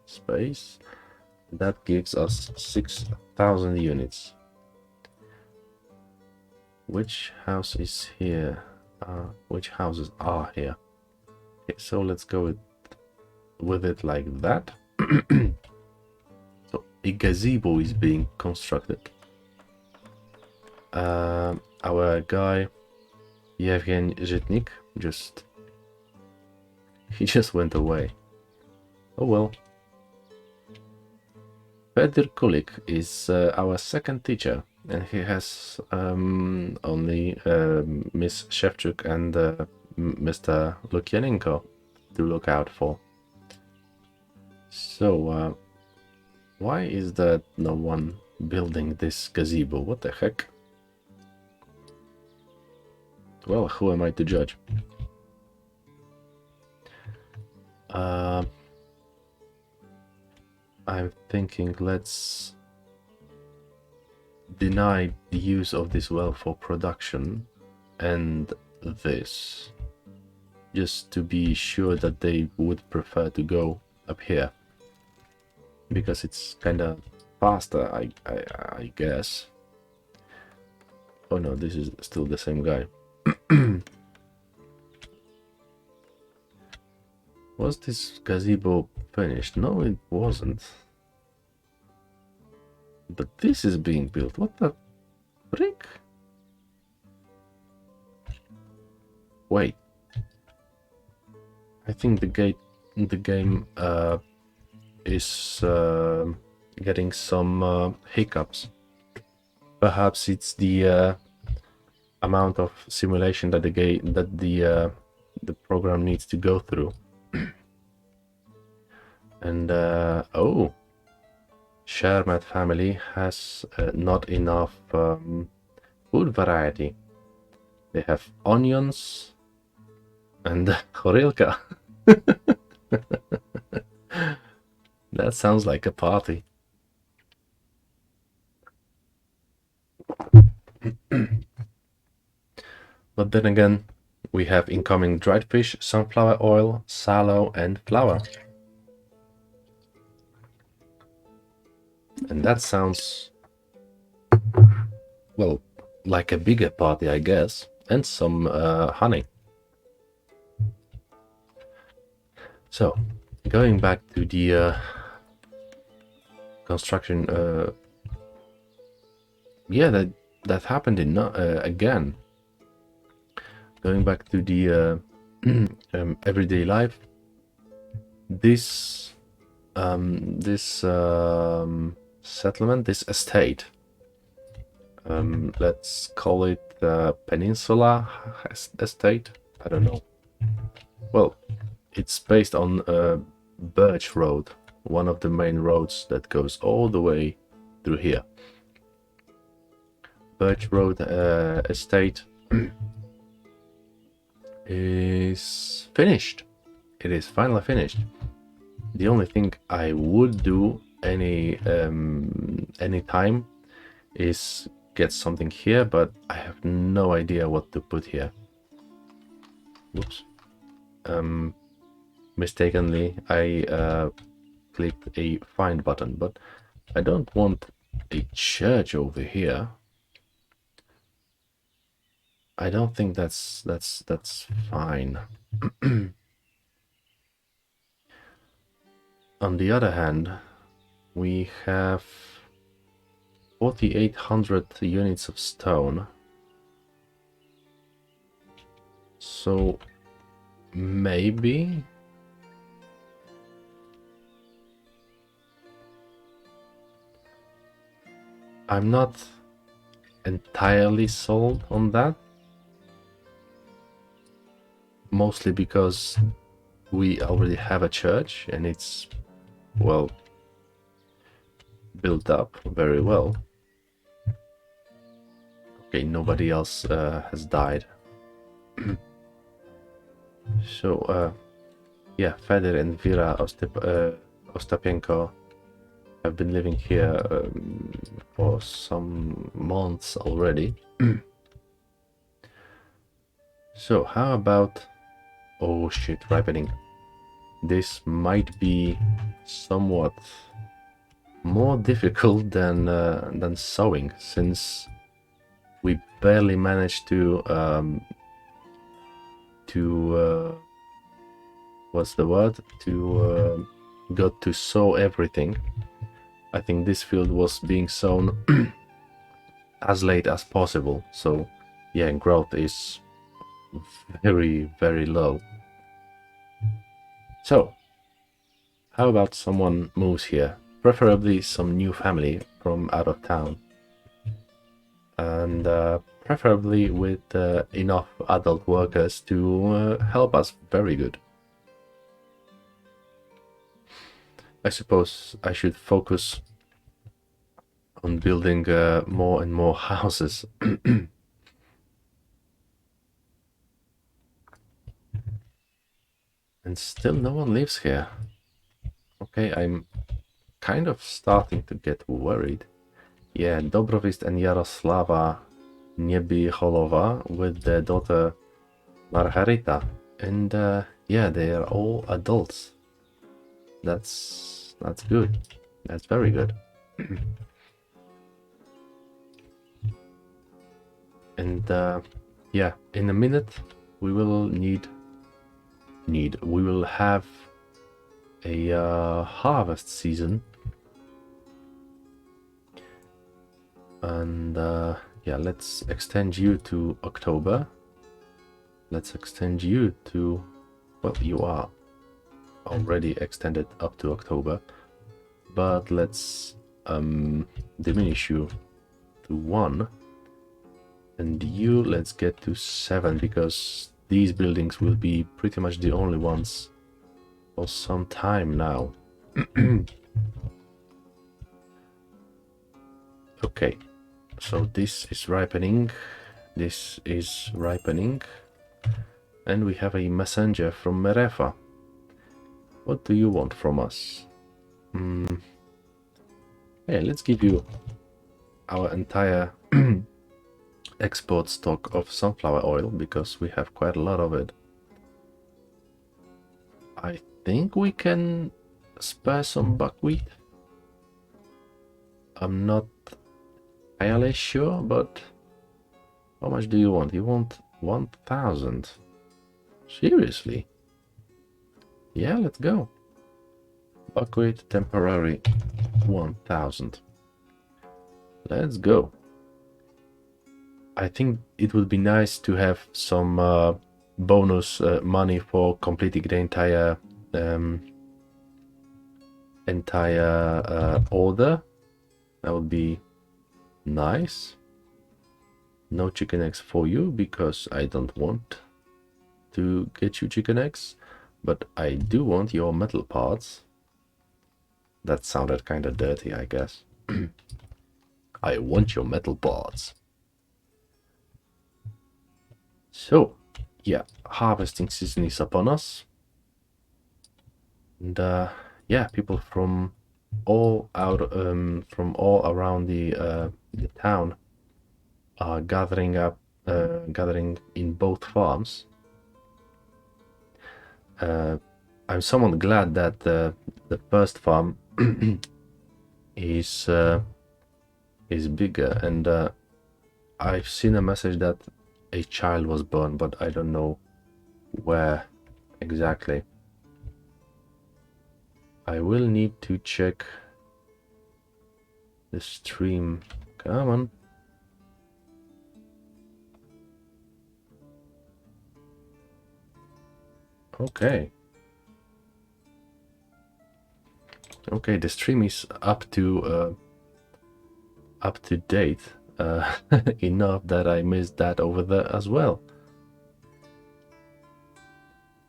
space. That gives us 6,000 units. Which house is here? Which houses are here? Okay, so let's go with it like that. So a gazebo is being constructed. Our guy Yevgen Zhitnik he just went away. Oh well. Fedir Kulik is our second teacher, and he has only Miss Shevchuk and Mr. Lukyanenko to look out for. So, why is there no one building this gazebo? What the heck? Well, who am I to judge? I'm thinking let's deny the use of this well for production and this, just to be sure that they would prefer to go up here, because it's kind of faster, I guess. Oh no, this is still the same guy. Was this gazebo finished? No, it wasn't. But this is being built. What the frick? Wait. I think the game is getting some hiccups. Perhaps it's the amount of simulation that the program needs to go through. And oh, Shermat family has not enough food variety. They have onions and horilka. That sounds like a party. But then again, we have incoming dried fish, sunflower oil, sallow, and flour. And that sounds, well, like a bigger party, I guess. And some honey. So, going back to the construction, yeah, that happened in again. Going back to the everyday life, this settlement, this estate, let's call it Peninsula Estate. I don't know. Well, it's based on Birch Road, one of the main roads that goes all the way through here. Birch Road Estate is finished. It is finally finished. The only thing I would do any time is get something here, but I have no idea what to put here. Whoops. Mistakenly, I clicked a find button, but I don't want a church over here. I don't think that's fine. On the other hand, we have 4,800 units of stone. So maybe I'm not entirely sold on that. Mostly because we already have a church and it's, well, built up very well. Okay, nobody else has died. So, yeah, Fedor and Vera Ostapenko have been living here for some months already. So, how about... Oh shit, ripening. This might be somewhat more difficult than sowing, since we barely managed to what's the word? To got to sow everything. I think this field was being sown as late as possible, so yeah, growth is very, very low. So, how about someone moves here? Preferably some new family from out of town. And preferably with enough adult workers to help us very good. I suppose I should focus on building more and more houses. And still no one lives here. Okay, I'm kind of starting to get worried. Yeah, Dobrowist and Yaroslava Niebyholova with their daughter Margarita. And yeah, they are all adults. That's good. That's very good. And yeah, in a minute we will we will have a harvest season. And yeah, let's extend you to October. Let's extend you to, well, you are already extended up to October, but let's diminish you to 1, and you let's get to 7, because these buildings will be pretty much the only ones for some time now. Okay, so this is ripening, this is ripening, and we have a messenger from Merefa. What do you want from us? Hey, let's give you our entire export stock of sunflower oil, because we have quite a lot of it. I think we can spare some buckwheat. I'm not entirely sure, but how much do you want? You want 1,000? Seriously? Yeah, let's go. Buckwheat temporary 1,000. Let's go. I think it would be nice to have some bonus money for completing the entire order. That would be nice. No chicken eggs for you, because I don't want to get you chicken eggs, but I do want your metal parts. That sounded kind of dirty, I guess. I want your metal parts. So, yeah, harvesting season is upon us. And yeah, people from all around the town are gathering in both farms. I'm somewhat glad that the first farm is bigger, and I've seen a message that a child was born, but I don't know where exactly. I will need to check the stream. Come on. Okay. Okay, the stream is up to date enough that I missed that over there as well.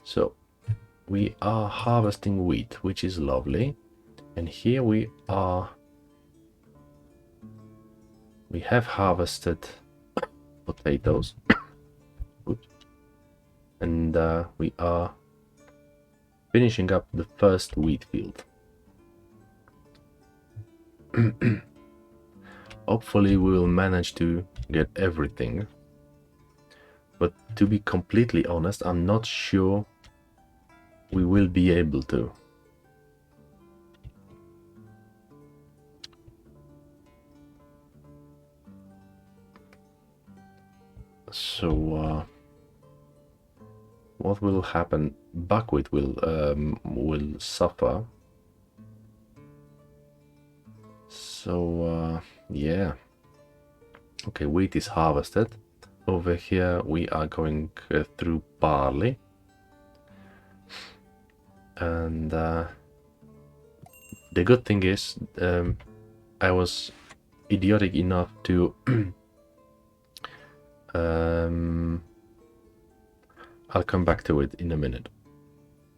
So we are harvesting wheat, which is lovely, and here we have harvested potatoes. And we are finishing up the first wheat field. Hopefully we will manage to get everything, but to be completely honest, I'm not sure we will be able to. So what will happen? Buckwheat will suffer. So yeah. Okay, wheat is harvested. Over here we are going through barley, and the good thing is I was idiotic enough to I'll come back to it in a minute.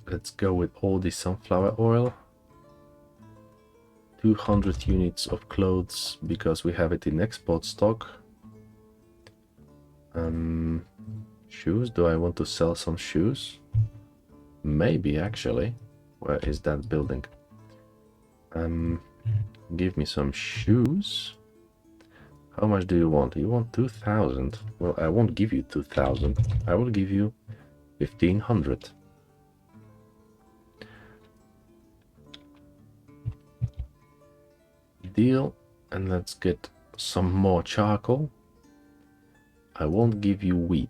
Let's go with all the sunflower oil. 200 units of clothes, because we have it in export stock. Shoes. Do I want to sell some shoes? Maybe, actually. Where is that building? Give me some shoes. How much do you want? You want 2,000. Well, I won't give you 2,000. I will give you 1,500. Deal. And let's get some more charcoal. I won't give you wheat,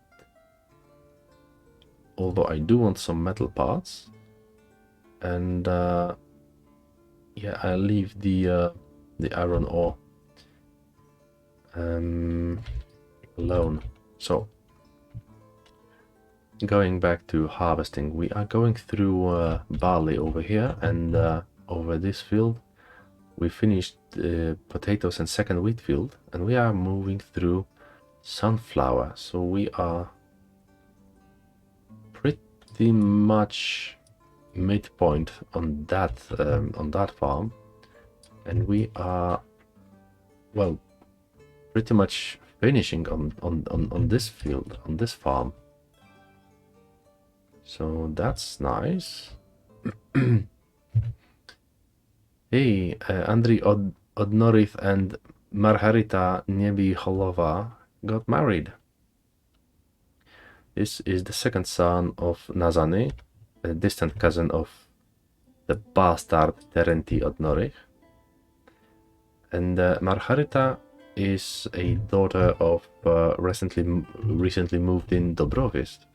although I do want some metal parts. And yeah, I'll leave the iron ore alone. So going back to harvesting, we are going through barley over here, and over this field we finished potatoes and second wheat field, and we are moving through sunflower. So we are pretty much midpoint on that farm, and we are, well, pretty much finishing on this field, on this farm. So that's nice. Hey, Andriy Odnorith and Margarita Niebiholova got married. This is the second son of Nazany, a distant cousin of the bastard Terenti Odnorich. And Margarita is a daughter of recently moved in Dobrovist.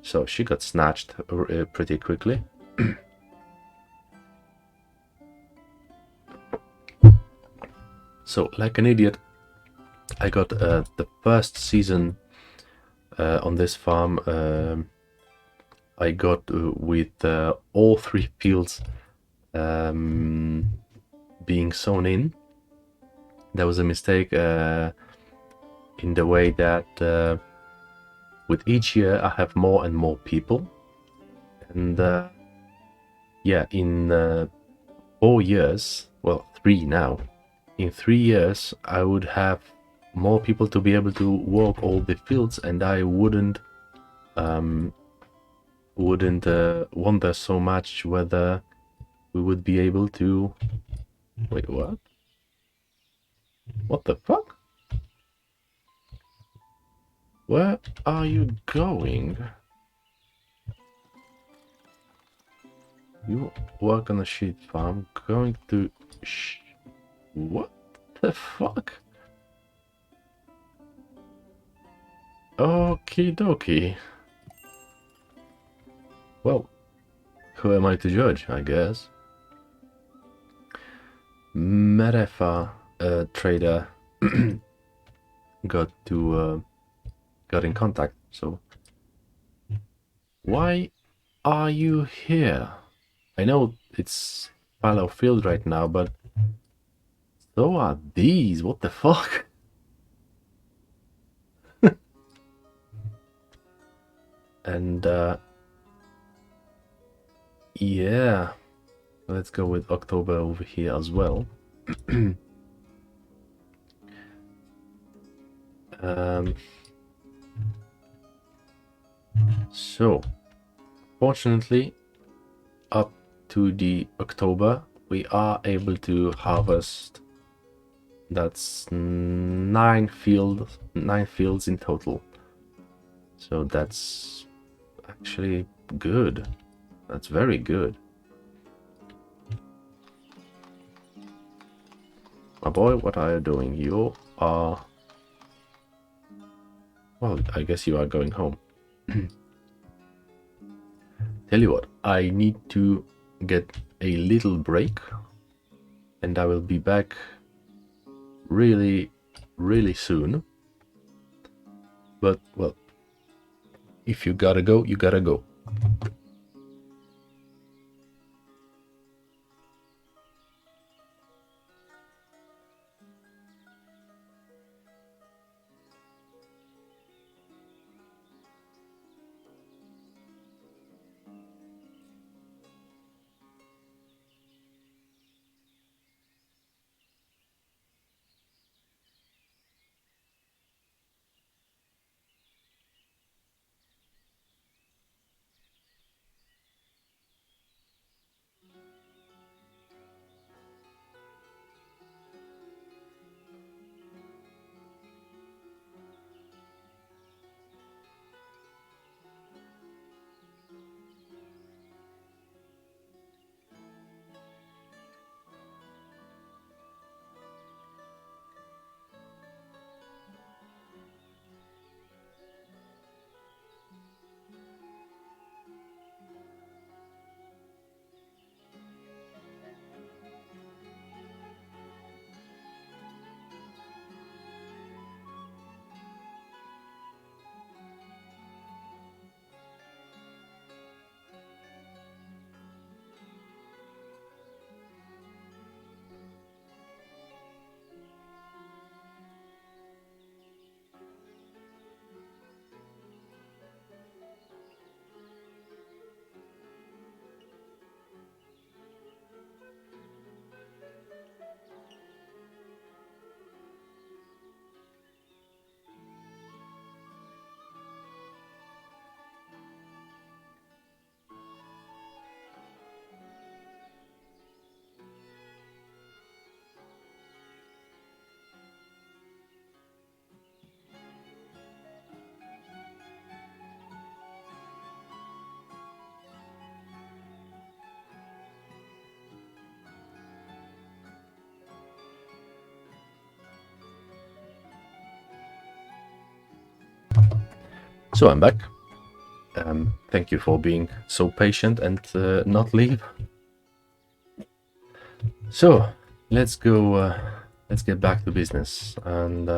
So she got snatched pretty quickly. So, like an idiot, I got the first season on this farm. I got with all 3 fields being sown in. There was a mistake in the way that with each year I have more and more people. And yeah, in 4 years, well, 3 now, in 3 years I would have more people to be able to work all the fields, and I wouldn't wonder so much whether we would be able to... Wait, what? What the fuck? Where are you going? You work on a sheep farm, going to... What the fuck? Okie dokie. Well, who am I to judge, I guess? Merefa trader got in contact, so... Why are you here? I know it's fallow field right now, but so are these. What the fuck? And yeah, let's go with October over here as well. So fortunately, up to the October we are able to harvest. That's 9 fields in total. So that's actually good. That's very good. My boy, what are you doing? You are... Well, I guess you are going home. Tell you what, I need to get a little break, and I will be back really, really soon. But, well, if you gotta go, you gotta go. So I'm back. Thank you for being so patient and not leave. So let's go. Let's get back to business. And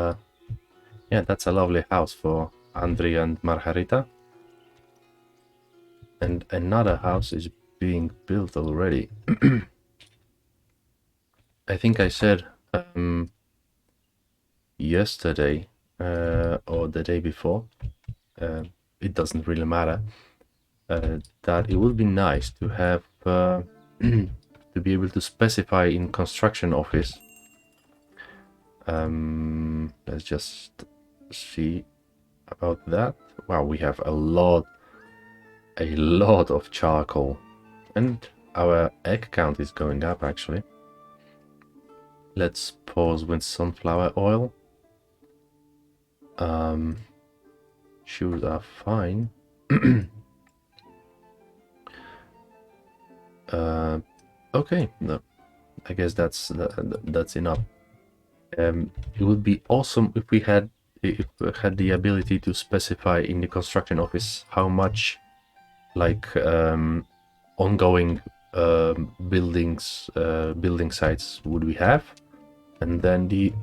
yeah, that's a lovely house for Andrei and Margarita. And another house is being built already. I think I said yesterday or the day before. It doesn't really matter. That it would be nice to have to be able to specify in construction office. Let's just see about that. Wow, we have a lot of charcoal, and our egg count is going up actually. Let's pause with sunflower oil. Shoes are fine. Okay, no, I guess that's enough. It would be awesome if we had the ability to specify in the construction office how much, like, ongoing building sites would we have, and then the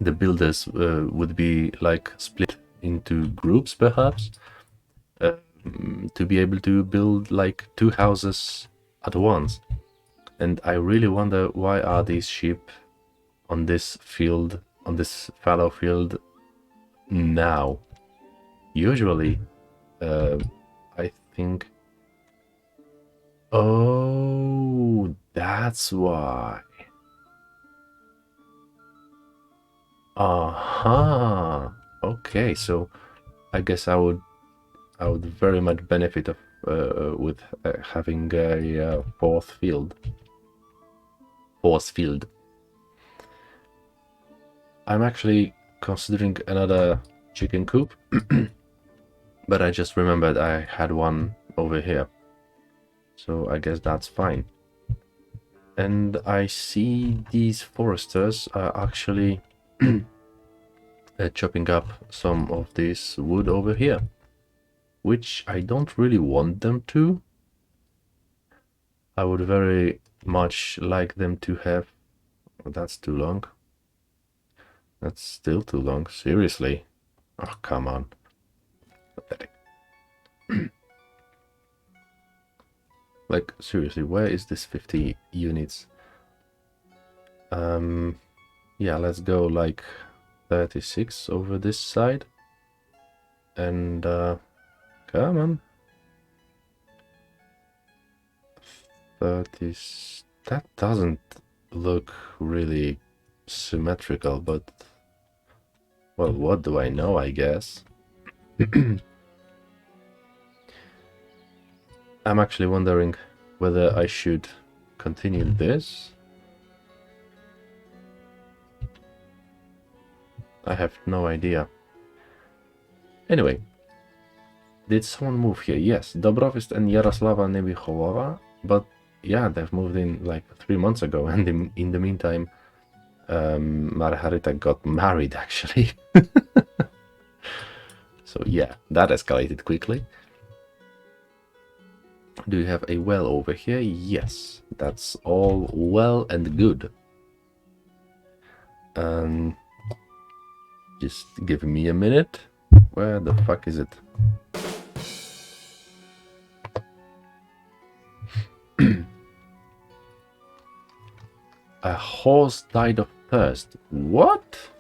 the builders would be like split into groups perhaps, to be able to build like 2 houses at once. And I really wonder, why are these sheep on this field, on this fallow field now? Usually, I think... Oh, that's why. Okay, so I guess I would very much benefit of with having a force field. I'm actually considering another chicken coop, but I just remembered I had one over here, so I guess that's fine. And I see these foresters are actually chopping up some of this wood over here, which I don't really want them to. I would very much like them to have... That's too long. That's still too long, seriously. Oh, come on. Pathetic. Like, seriously, where is this 50 units? Yeah, let's go like 36 over this side. And come on. 30. That doesn't look really symmetrical, but well, what do I know, I guess. I'm actually wondering whether I should continue this. I have no idea. Anyway, did someone move here? Yes, Dobrovist and Yaroslava Nebiholova, but yeah, they've moved in like 3 months ago, and in the meantime, Margarita got married actually. So yeah, that escalated quickly. Do you have a well over here? Yes, that's all well and good. Just give me a minute. Where the fuck is it? A horse died of thirst. What?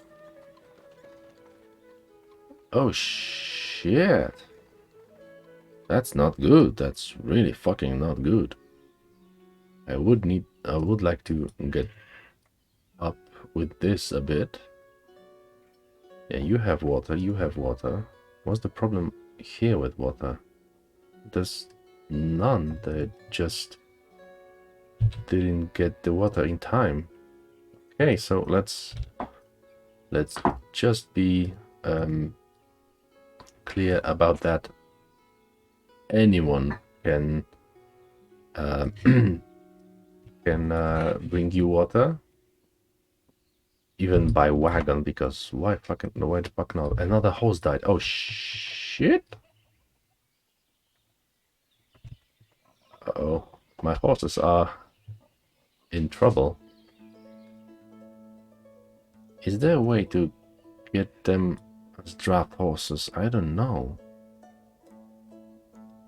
Oh shit. That's not good. That's really fucking not good. I would like to get up with this a bit. Yeah, you have water, you have water. What's the problem here with water? There's none. They just didn't get the water in time. Okay, so let's just be clear about that. Anyone can can bring you water even by wagon, because why the fuck not? Another horse died. Oh shit! Uh-oh, my horses are in trouble. Is there a way to get them as draft horses? I don't know.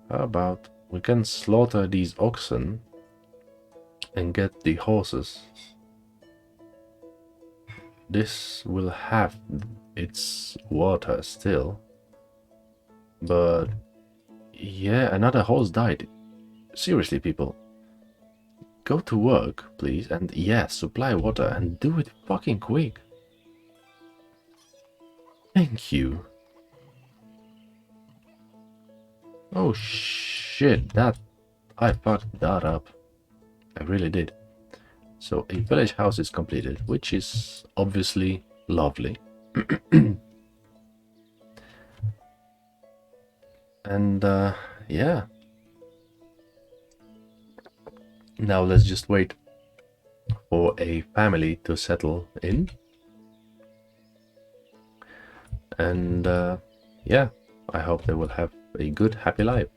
How about we can slaughter these oxen and get the horses? This will have its water still. But yeah, another horse died. Seriously, people. Go to work, please, and yeah, supply water and do it fucking quick. Thank you. Oh shit, I fucked that up. I really did. So a village house is completed, which is obviously lovely. And yeah. Now let's just wait for a family to settle in. And yeah, I hope they will have a good, happy life.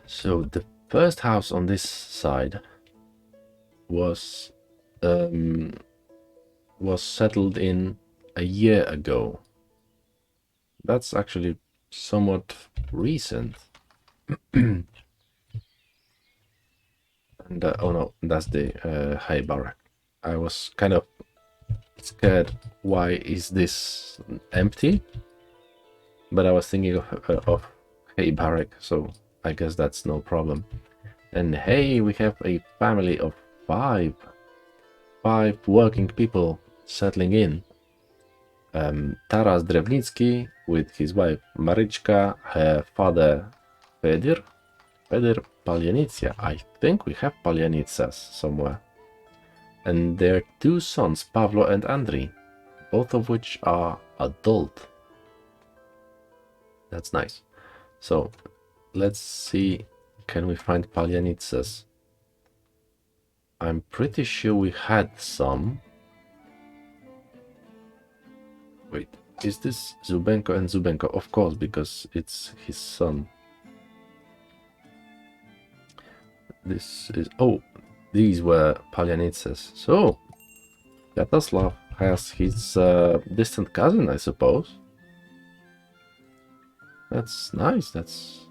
So the first house on this side was settled in a year ago. That's actually somewhat recent. And oh no, that's the high barrack. I was kind of scared. Why is this empty? But I was thinking of hay barrack, so I guess that's no problem. And hey, we have a family of five working people settling in. Taras Drevnitsky with his wife Marichka, her father Fedir Palyanitsa. I think we have Palyanitsas somewhere. And their two sons, Pavlo and Andriy, both of which are adult. That's nice. So let's see, can we find Palyanitsas? I'm pretty sure we had some. Wait, is this Zubenko and Zubenko? Of course, because it's his son. This is... oh, these were Palyanitsas. So, Yatoslav has his distant cousin, I suppose. That's nice, that's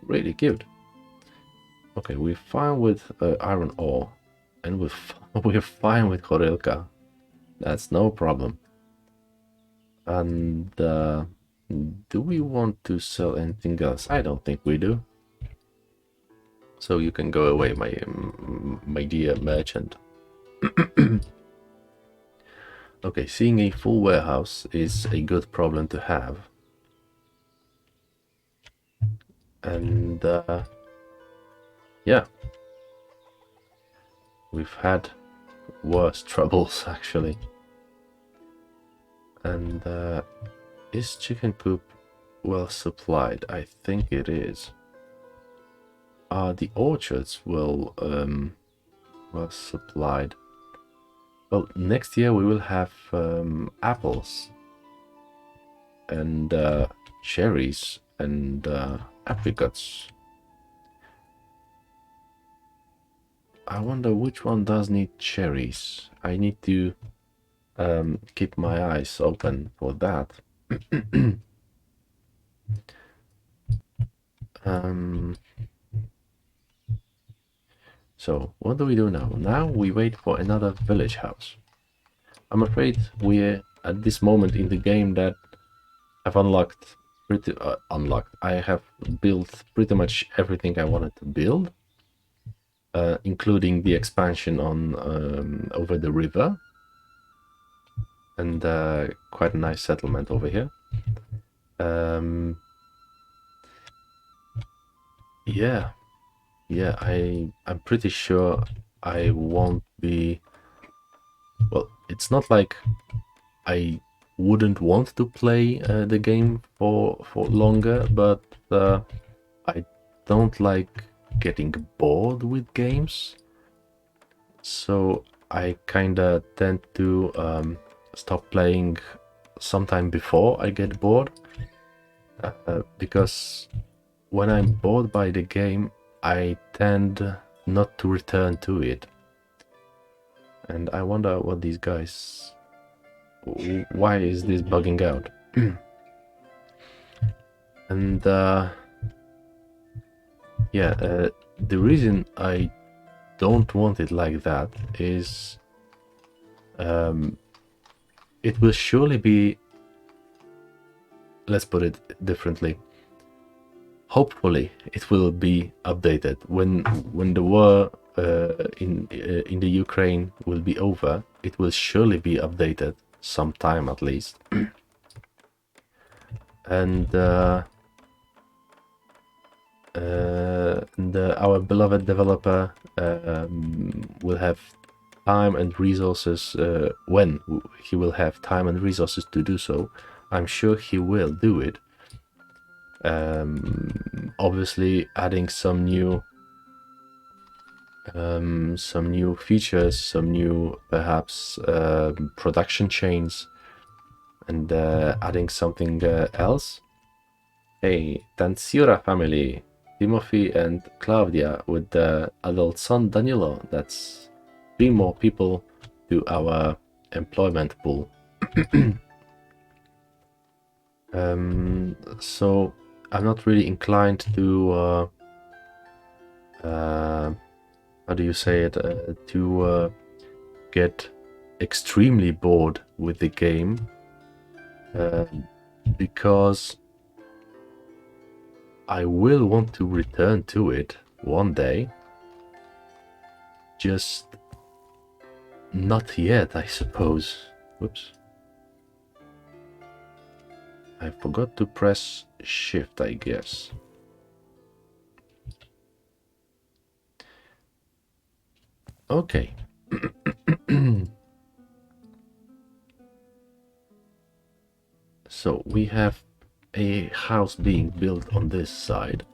really good. Okay, we're fine with iron ore. And we're fine with Horilka. That's no problem. And do we want to sell anything else? I don't think we do. So you can go away, my dear merchant. Okay, seeing a full warehouse is a good problem to have. And yeah, we've had worse troubles actually. And is chicken coop well supplied? I think it is. Are the orchards well supplied? Well, next year we will have apples and cherries and apricots. I wonder which one does need cherries. I need to keep my eyes open for that. So what do we do now? Now we wait for another village house. I'm afraid we're at this moment in the game that I've unlocked I have built pretty much everything I wanted to build, including the expansion on over the river, and quite a nice settlement over here. Yeah, I'm pretty sure I won't be... well, it's not like I wouldn't want to play the game for longer, but I don't like getting bored with games. So I kinda tend to stop playing sometime before I get bored, because when I'm bored by the game, I tend not to return to it. And I wonder what these guys... Why is this bugging out? And yeah, the reason I don't want it like that is it will surely be, let's put it differently, hopefully it will be updated when the war in the Ukraine will be over. It will surely be updated sometime at least. And our beloved developer will have time and resources. When he will have time and resources to do so, I'm sure he will do it. Obviously adding some new features, some new perhaps production chains, and adding something else. Hey, Tansiura family, Timothy and Claudia with the adult son Danilo. That's 3 more people to our employment pool. So I'm not really inclined to how do you say it, to get extremely bored with the game, because I will want to return to it one day, just not yet, I suppose. Whoops. I forgot to press shift, I guess. Okay. So we have a house being built on this side,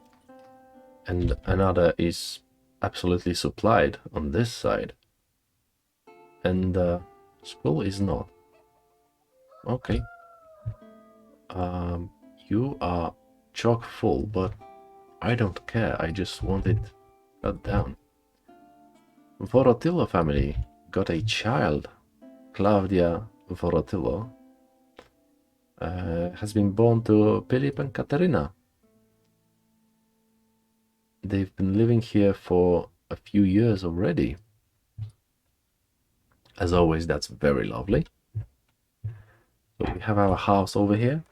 and another is absolutely supplied on this side, and school is not. Okay. You are chock full, but I don't care. I just want it cut down. Vorotillo family got a child. Claudia Vorotillo has been born to Philip and Katerina. They've been living here for a few years already. As always, that's very lovely. So we have our house over here.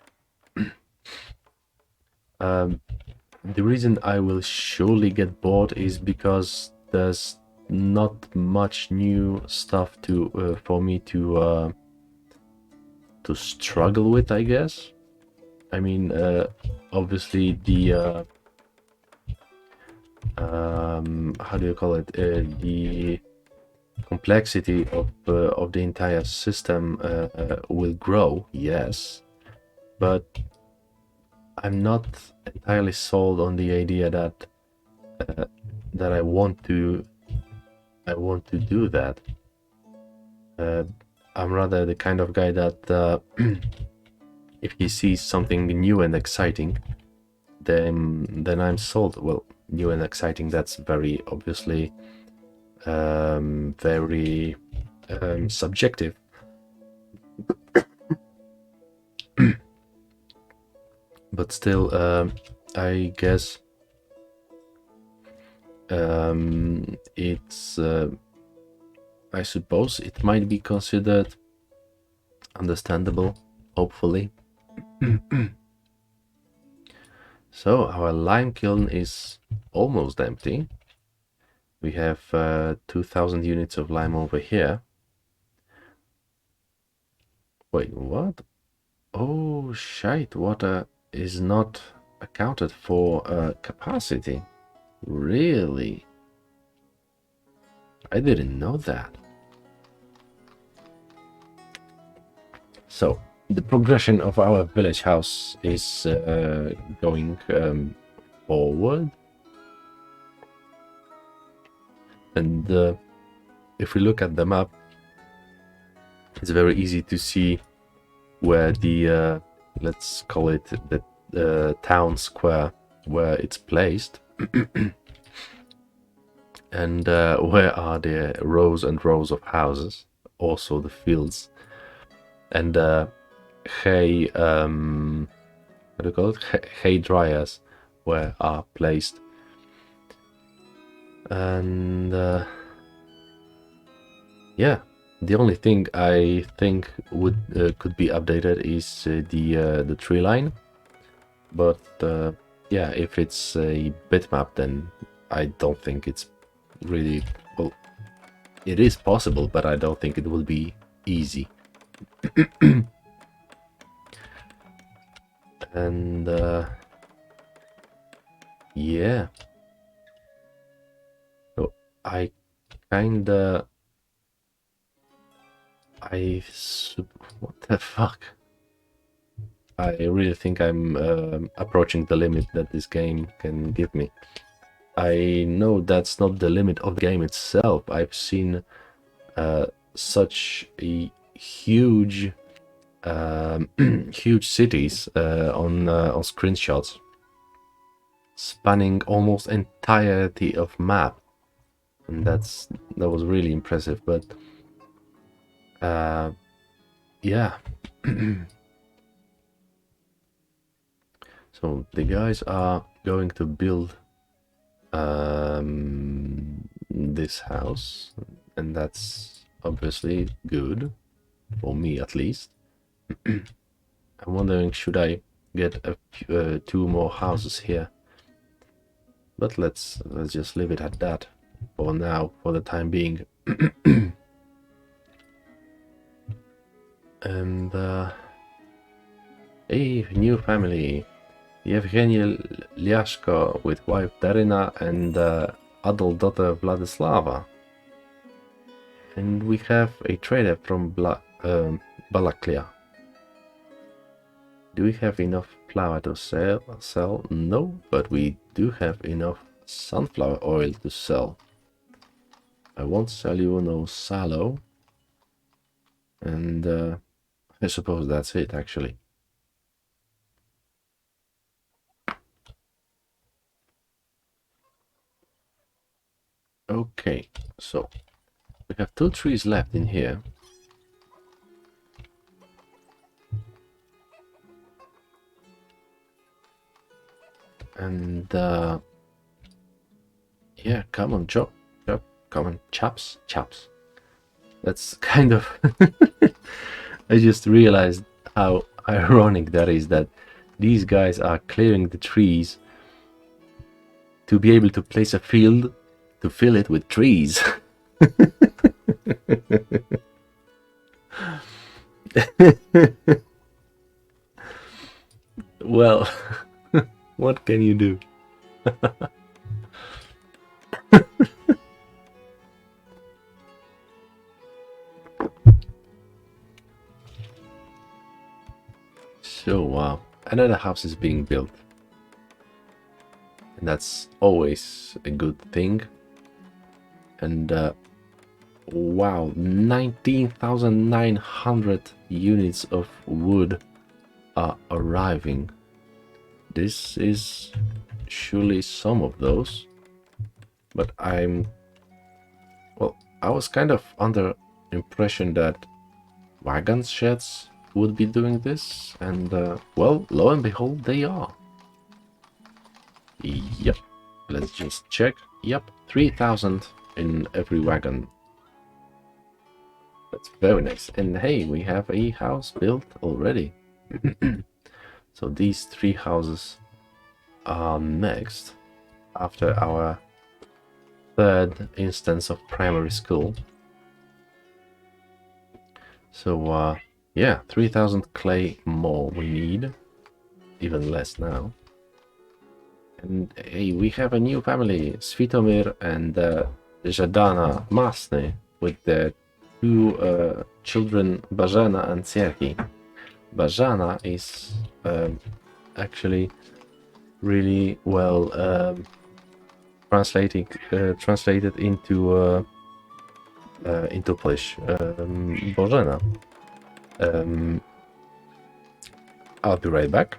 The reason I will surely get bored is because there's not much new stuff to for me to struggle with, I guess. I mean, obviously the how do you call it? The complexity of the entire system will grow, yes, but I'm not entirely sold on the idea that that I want to do that. I'm rather the kind of guy that if he sees something new and exciting, then I'm sold. Well, new and exciting, that's very obviously very subjective. But still, I guess it's I suppose it might be considered understandable, hopefully. So our lime kiln is almost empty. We have 2000 units of lime over here. Wait, what? Oh, shite, water is not accounted for capacity. Really? I didn't know that. So, the progression of our village house is going forward. And if we look at the map, it's very easy to see where the let's call it the town square, where it's placed. And where are the rows and rows of houses, also the fields, and hay, what do you call it, hay dryers, where are placed. And yeah, the only thing I think would could be updated is the tree line, but yeah, if it's a bitmap, then I don't think it's really, well, it is possible, but I don't think it will be easy. And yeah, so I kinda, what the fuck? I really think I'm approaching the limit that this game can give me. I know that's not the limit of the game itself. I've seen such a huge, huge cities on screenshots, spanning almost entirety of map, and that was really impressive. But yeah. So the guys are going to build this house, and that's obviously good for me, at least. I'm wondering, should I get two more houses here? But let's just leave it at that for now, for the time being. And a new family. Yevgeny Lyashko with wife Darina and adult daughter Vladislava. And we have a trader from Balaklia. Do we have enough flour to sell? No, but we do have enough sunflower oil to sell. I won't sell you no sallow. And I suppose that's it, actually. Okay, so we have 2 trees left in here. And yeah, come on, chop, come on, chaps. That's kind of I just realized how ironic that is, that these guys are clearing the trees to be able to place a field to fill it with trees. Well, what can you do? So another house is being built, and that's always a good thing. And wow, 19,900 units of wood are arriving. This is surely some of those, but I was kind of under impression that wagon sheds would be doing this, and well, lo and behold, they are. Yep, let's just check. Yep, 3,000 in every wagon. That's very nice. And hey, we have a house built already. So these 3 houses are next, after our 3rd instance of primary school. So yeah, 3,000 clay more we need, even less now. And hey, we have a new family, Svitomir and Żadana Masny, with their 2 children, Bajana and Serhi. Bajana is actually really well translated into into Polish. Bożena. I'll be right back.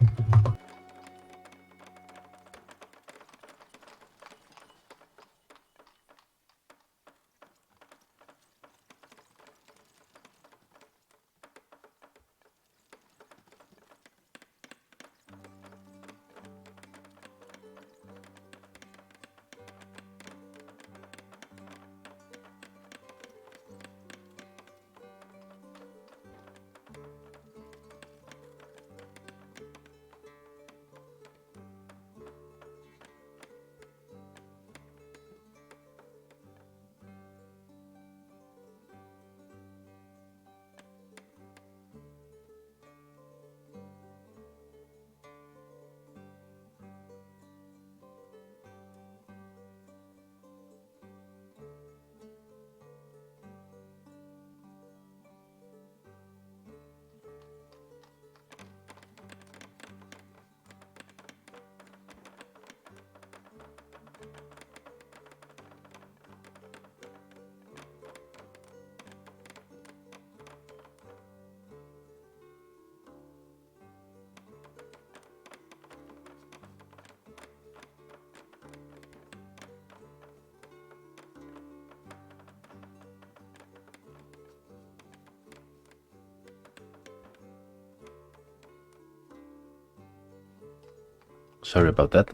Sorry about that.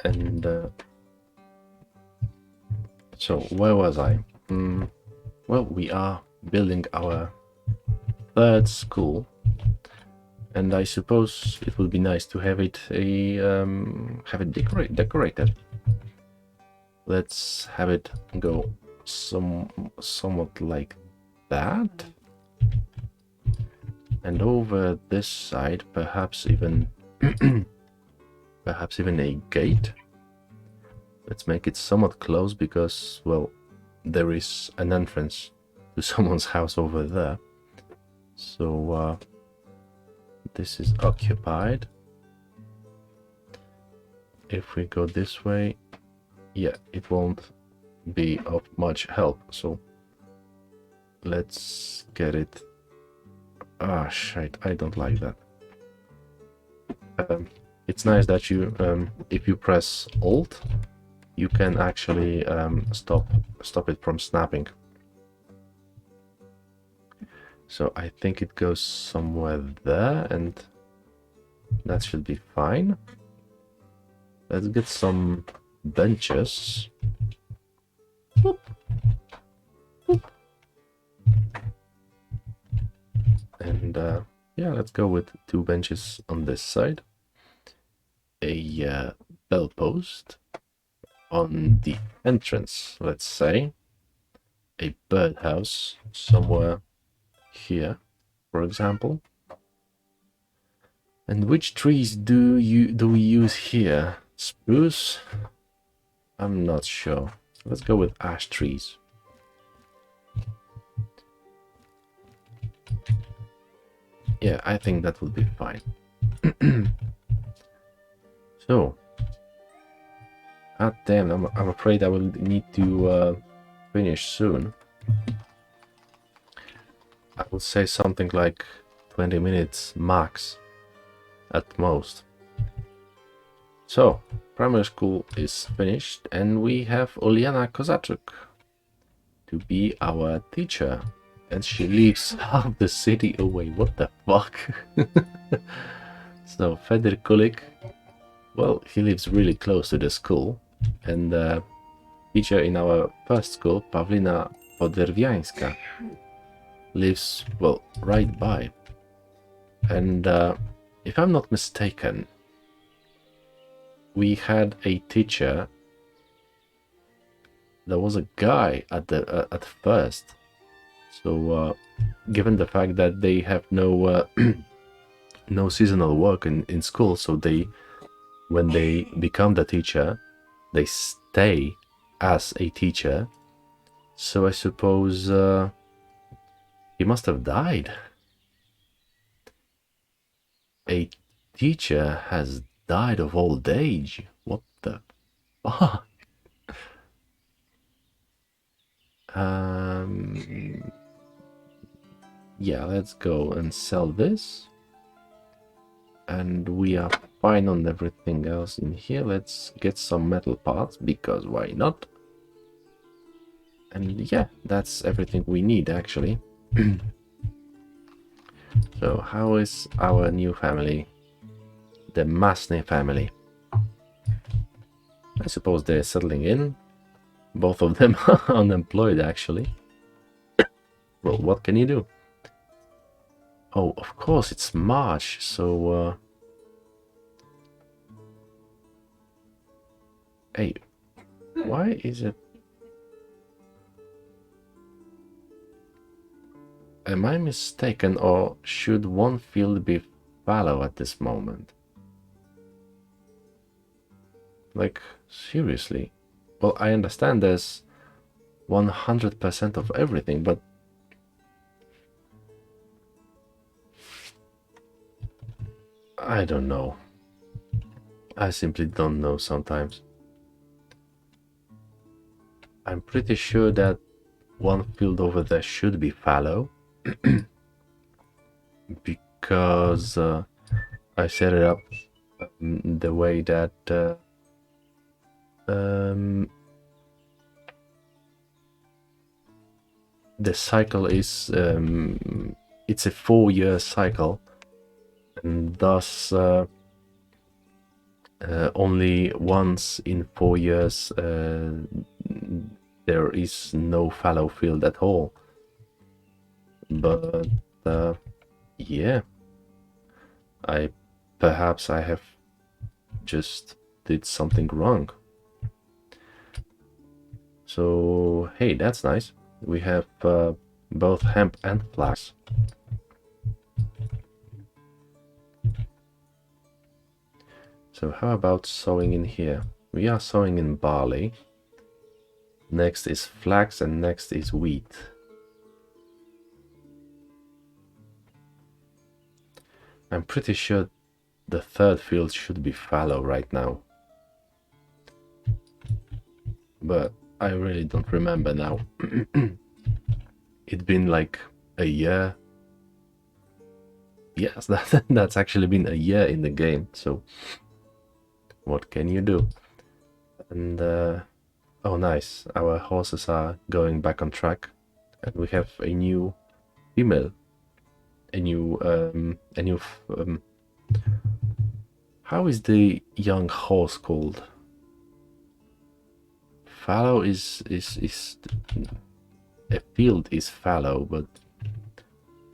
And so where was I? Well, we are building our third school, and I suppose it would be nice to have it decorated. Let's have it go somewhat like that, and over this side, perhaps even a gate. Let's make it somewhat close because, well, there is an entrance to someone's house over there. So this is occupied. If we go this way, yeah, it won't be of much help. So let's get it. Ah, shit, I don't like that. It's nice that you, if you press Alt, you can actually stop it from snapping. So I think it goes somewhere there, and that should be fine. Let's get some benches. Boop. Boop. And yeah, let's go with 2 benches on this side. A bell post on the entrance, let's say. A birdhouse somewhere here, for example. And which trees do we use here? Spruce? I'm not sure. Let's go with ash trees. Yeah, I think that will be fine. So, damn, I'm afraid I will need to finish soon. I would say something like 20 minutes max at most. So, primary school is finished, and we have Uliana Kozachuk to be our teacher. And she lives half the city away. What the fuck? So, Fedor Kulik, well, he lives really close to the school. And the teacher in our first school, Pawlina Poderwiańska, lives, well, right by. And if I'm not mistaken, we had a teacher. There was a guy at first. So given the fact that they have no no seasonal work in school, so when they become the teacher, they stay as a teacher. So I suppose he must have died. A teacher has died of old age. What the fuck? Yeah, let's go and sell this. And we are fine on everything else in here. Let's get some metal parts, because why not? And yeah, that's everything we need, actually. So how is our new family? The Masne family. I suppose they're settling in. Both of them are unemployed, actually. Well, what can you do? Oh, of course, it's March, so... Hey, why is it... Am I mistaken, or should one field be fallow at this moment? Like, seriously? Well, I understand there's 100% of everything, but... I don't know. I simply don't know sometimes. I'm pretty sure that one field over there should be fallow. Because I set it up the way that the cycle is it's a 4-year cycle, and thus only once in 4 years there is no fallow field at all. But yeah, perhaps I have just did something wrong. So hey, that's nice. We have both hemp and flax. So how about sowing in here? We are sowing in barley. Next is flax, and next is wheat. I'm pretty sure the third field should be fallow right now. But I really don't remember now. It's been like a year. Yes, that's actually been a year in the game, so what can you do? And oh nice, our horses are going back on track, and we have a new female. How is the young horse called? Fallow is a field is fallow, but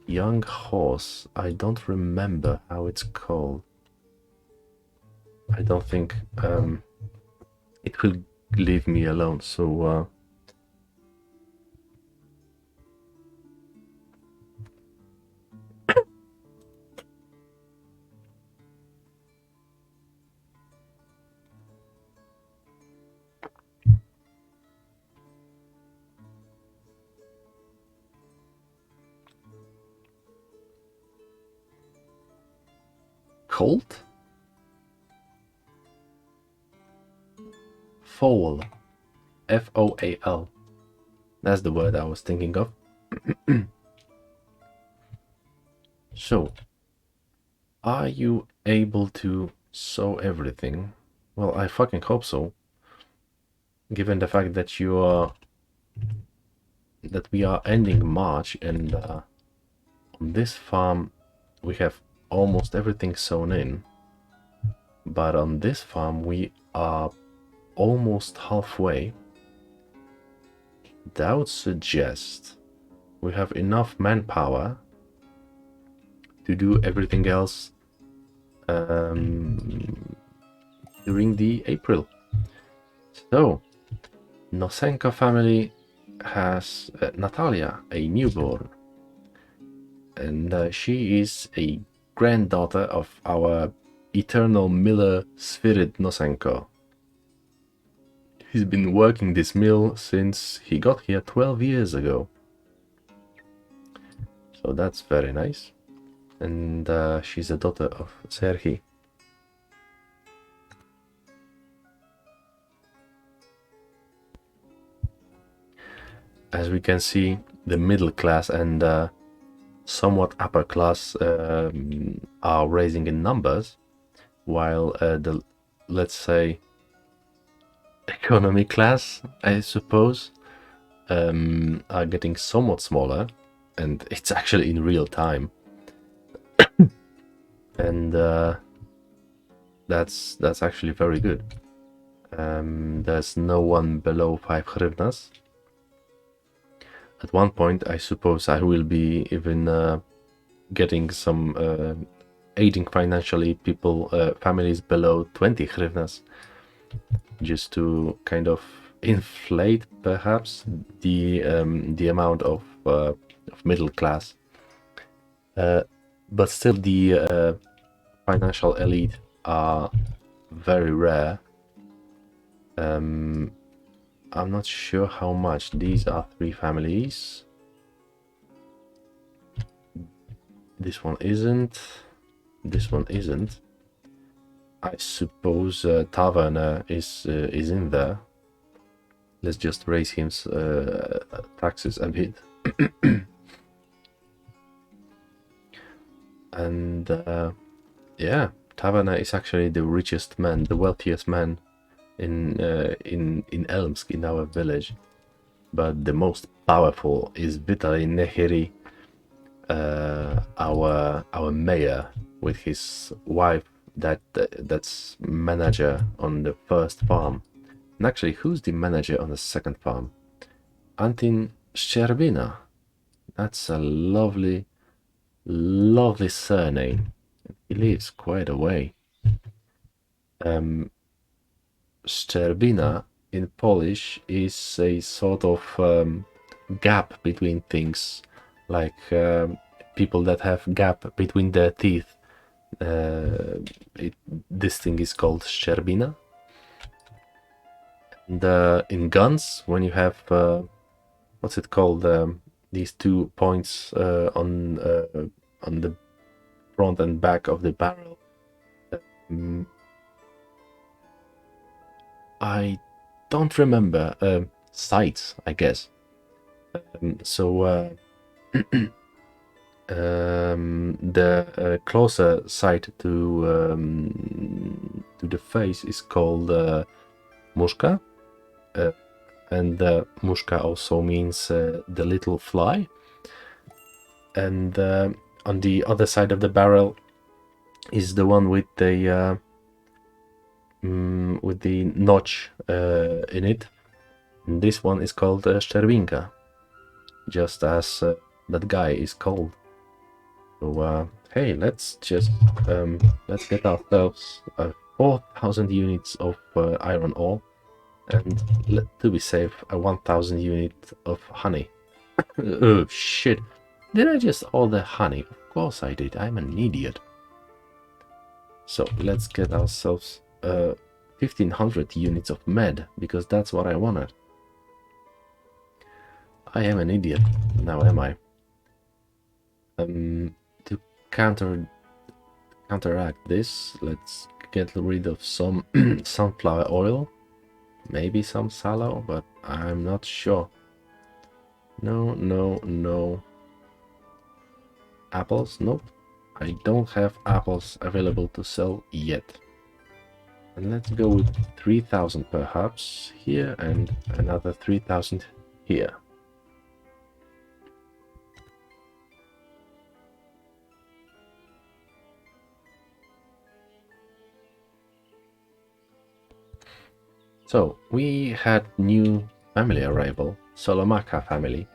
young horse, I don't remember how it's called. I don't think it will leave me alone, so colt? Foal. Foal. That's the word I was thinking of. So, are you able to sow everything? Well, I fucking hope so. Given the fact that we are ending March, and on this farm we have almost everything sown in, but on this farm we are almost halfway. That would suggest we have enough manpower to do everything else during the April. So Nosenko family has Natalia, a newborn, and she is a granddaughter of our eternal miller Svirid Nosenko. He's been working this mill since he got here 12 years ago. So that's very nice. And she's a daughter of Serhi. as we can see, the middle class and somewhat upper class are raising in numbers, while the, let's say, economy class, I suppose, are getting somewhat smaller, and it's actually in real time. And that's actually very good. There's no one below 5 hryvnias. At one point, I suppose I will be even getting some aiding financially people, families below 20 hryvnias, just to kind of inflate perhaps the amount of middle class. But still, the financial elite are very rare. I'm not sure how much. These are 3 families. This one isn't. This one isn't. I suppose Taverner is in there. Let's just raise his taxes a bit. And yeah, Taverner is actually the richest man, the wealthiest man in Elmsk, in our village. But the most powerful is Vitaly Nehiri, our mayor, with his wife that's manager on the first farm. And actually, who's the manager on the second farm? Antin Sherbina. That's a lovely surname. He lives quite a way. Szczerbina in Polish is a sort of gap between things, like people that have gap between their teeth. This thing is called szczerbina. And in guns, when you have what's it called? These 2 points on the front and back of the barrel. I don't remember. Sights, I guess. The closer sight to the face is called muszka, and muszka also means the little fly. And on the other side of the barrel is the one with the notch in it. And this one is called Szczerbinka, just as that guy is called. So hey, let's just let's get ourselves 4,000 units of iron ore, and to be safe, 1,000 units of honey. Oh shit! Did I just order honey? Of course I did. I'm an idiot. So let's get ourselves 1,500 units of med, because that's what I wanted. I am an idiot. Now am I? To counteract this, let's get rid of some sunflower oil, maybe some sallow, but I'm not sure. No. Apples? Nope. I don't have apples available to sell yet. And let's go with 3,000 perhaps here, and another 3,000 here. So we had new family arrival, Solomaka family.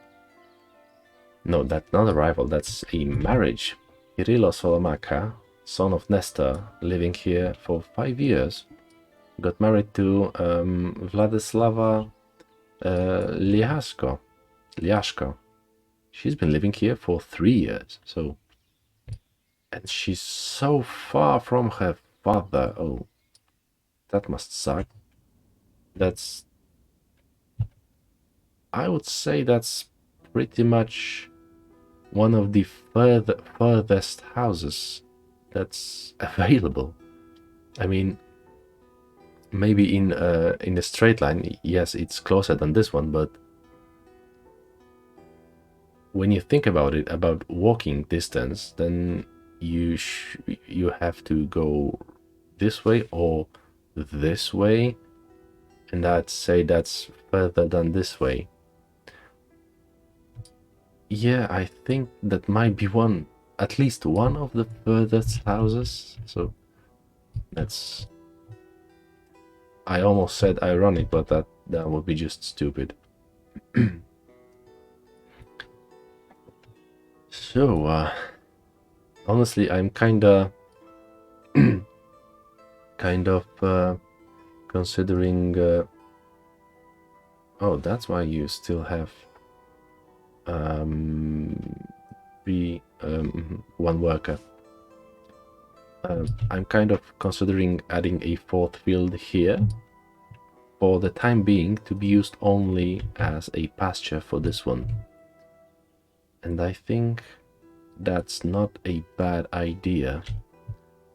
No, that's not a rival, that's a marriage. Kirilo Solomaka, son of Nestor, living here for 5 years, got married to Vladislava Liashko. She's been living here for 3 years, so... And she's so far from her father. Oh, that must suck. I would say that's pretty much one of the furthest houses that's available. I mean, maybe in a straight line, yes, it's closer than this one, but when you think about it, about walking distance, then you have to go this way or this way, and I'd say that's further than this way. Yeah, I think that might be at least one of the furthest houses. So that's, I almost said ironic, but that would be just stupid. So, honestly, I'm kind of considering. Oh, that's why you still have one worker. I'm kind of considering adding a fourth field here for the time being, to be used only as a pasture for this one. And I think that's not a bad idea.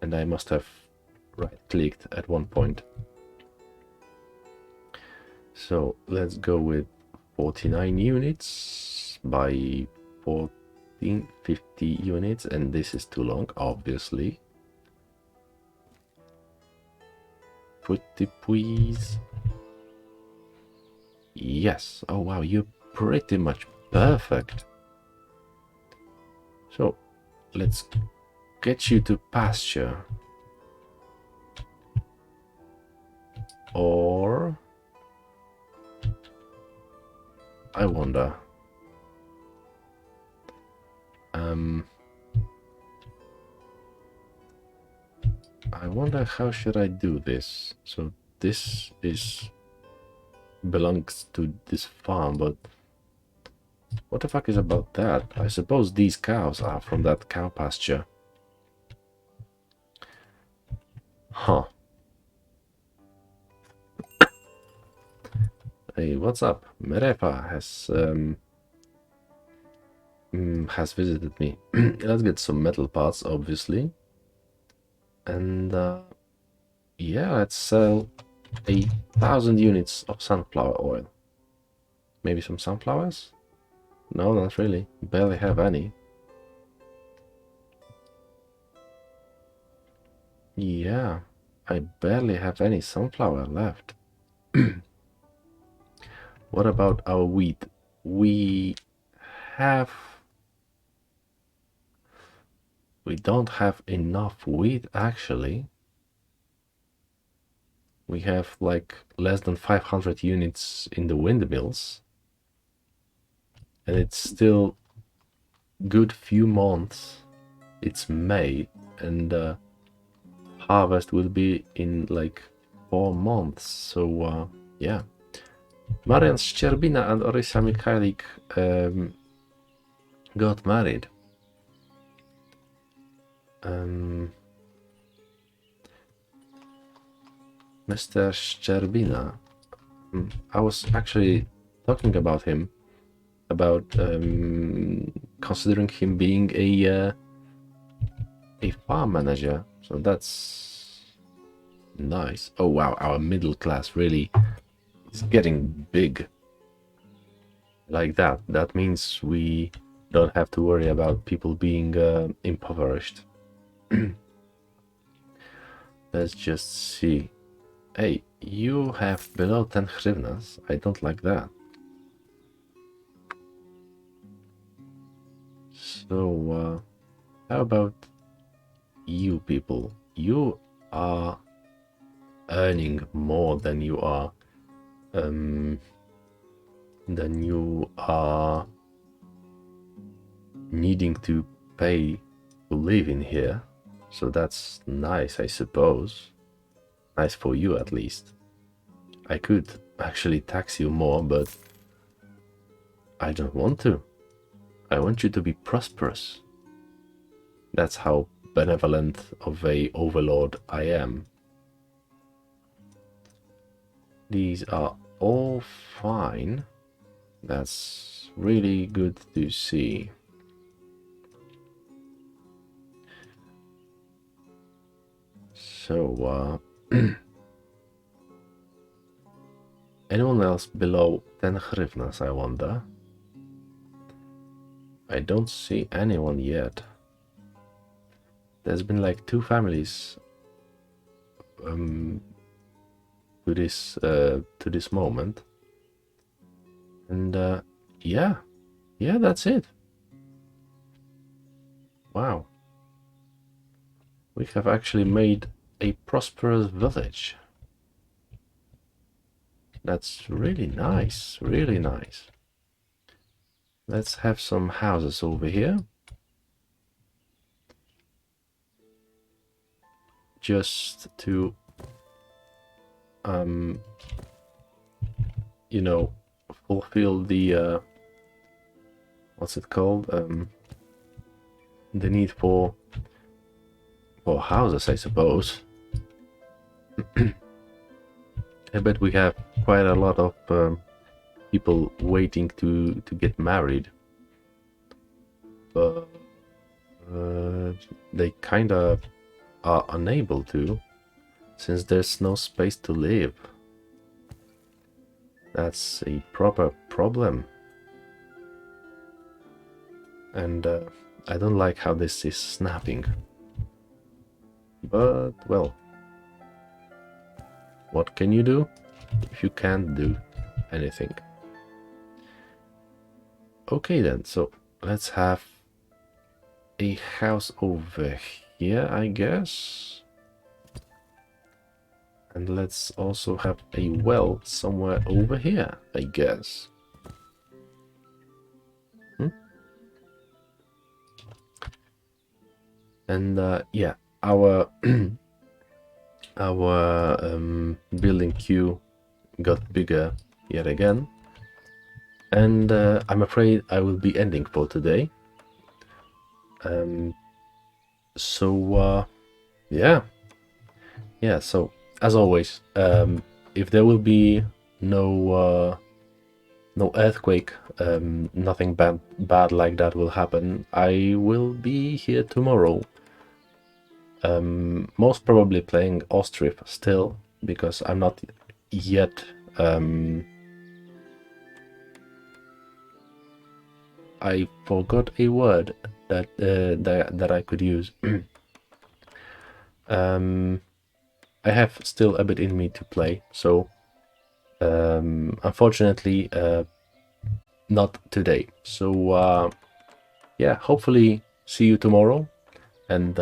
And I must have right-clicked at one point. So let's go with 49 units by 1450 units, and this is too long, obviously. Pretty please. Yes. Oh wow, you're pretty much perfect. So let's get you to pasture. Or I wonder. I wonder how should I do this. So this belongs to this farm, but what the fuck is about that? I suppose these cows are from that cow pasture. Huh. Hey, what's up? Merepa has visited me. Let's get some metal parts, obviously. And yeah, let's sell 1,000 units of sunflower oil. Maybe some sunflowers? No, not really. Barely have any. Yeah, I barely have any sunflower left. What about our wheat? We don't have enough wheat, actually. We have like less than 500 units in the windmills. And it's still good few months. It's May, and harvest will be in like 4 months. So yeah. Marian Szczerbina and Orysia Mikhailik got married. Mr. Szczerbina, I was actually talking about him, about considering him being a farm manager. So that's nice. Oh wow, our middle class really is getting big. Like that. That means we don't have to worry about people being impoverished. Let's just see. Hey, you have below 10 hryvnias. I don't like that. So, how about you people? You are earning more than you are needing to pay to live in here. So that's nice, I suppose. Nice for you, at least. I could actually tax you more, but I don't want to. I want you to be prosperous. That's how benevolent of a overlord I am. These are all fine. That's really good to see. So, anyone else below 10 hryvnias, I wonder? I don't see anyone yet. There's been like 2 families to this moment, and yeah, that's it. Wow, we have actually made a prosperous village. That's really nice, really nice. Let's have some houses over here. Just to, you know, fulfill the, what's it called? The need for houses, I suppose. I bet we have quite a lot of people waiting to get married, but they kind of are unable to, since there's no space to live. That's a proper problem, and I don't like how this is snapping, but well, what can you do if you can't do anything? Okay then, so let's have a house over here, I guess. And let's also have a well somewhere over here, I guess. And yeah, our our building queue got bigger yet again. And I'm afraid I will be ending for today. So yeah, so as always, if there will be no earthquake, nothing bad like that will happen, I will be here tomorrow, most probably playing Ostriv still, because I'm not yet I forgot a word that I could use. I have still a bit in me to play, so unfortunately not today. So yeah, hopefully see you tomorrow, and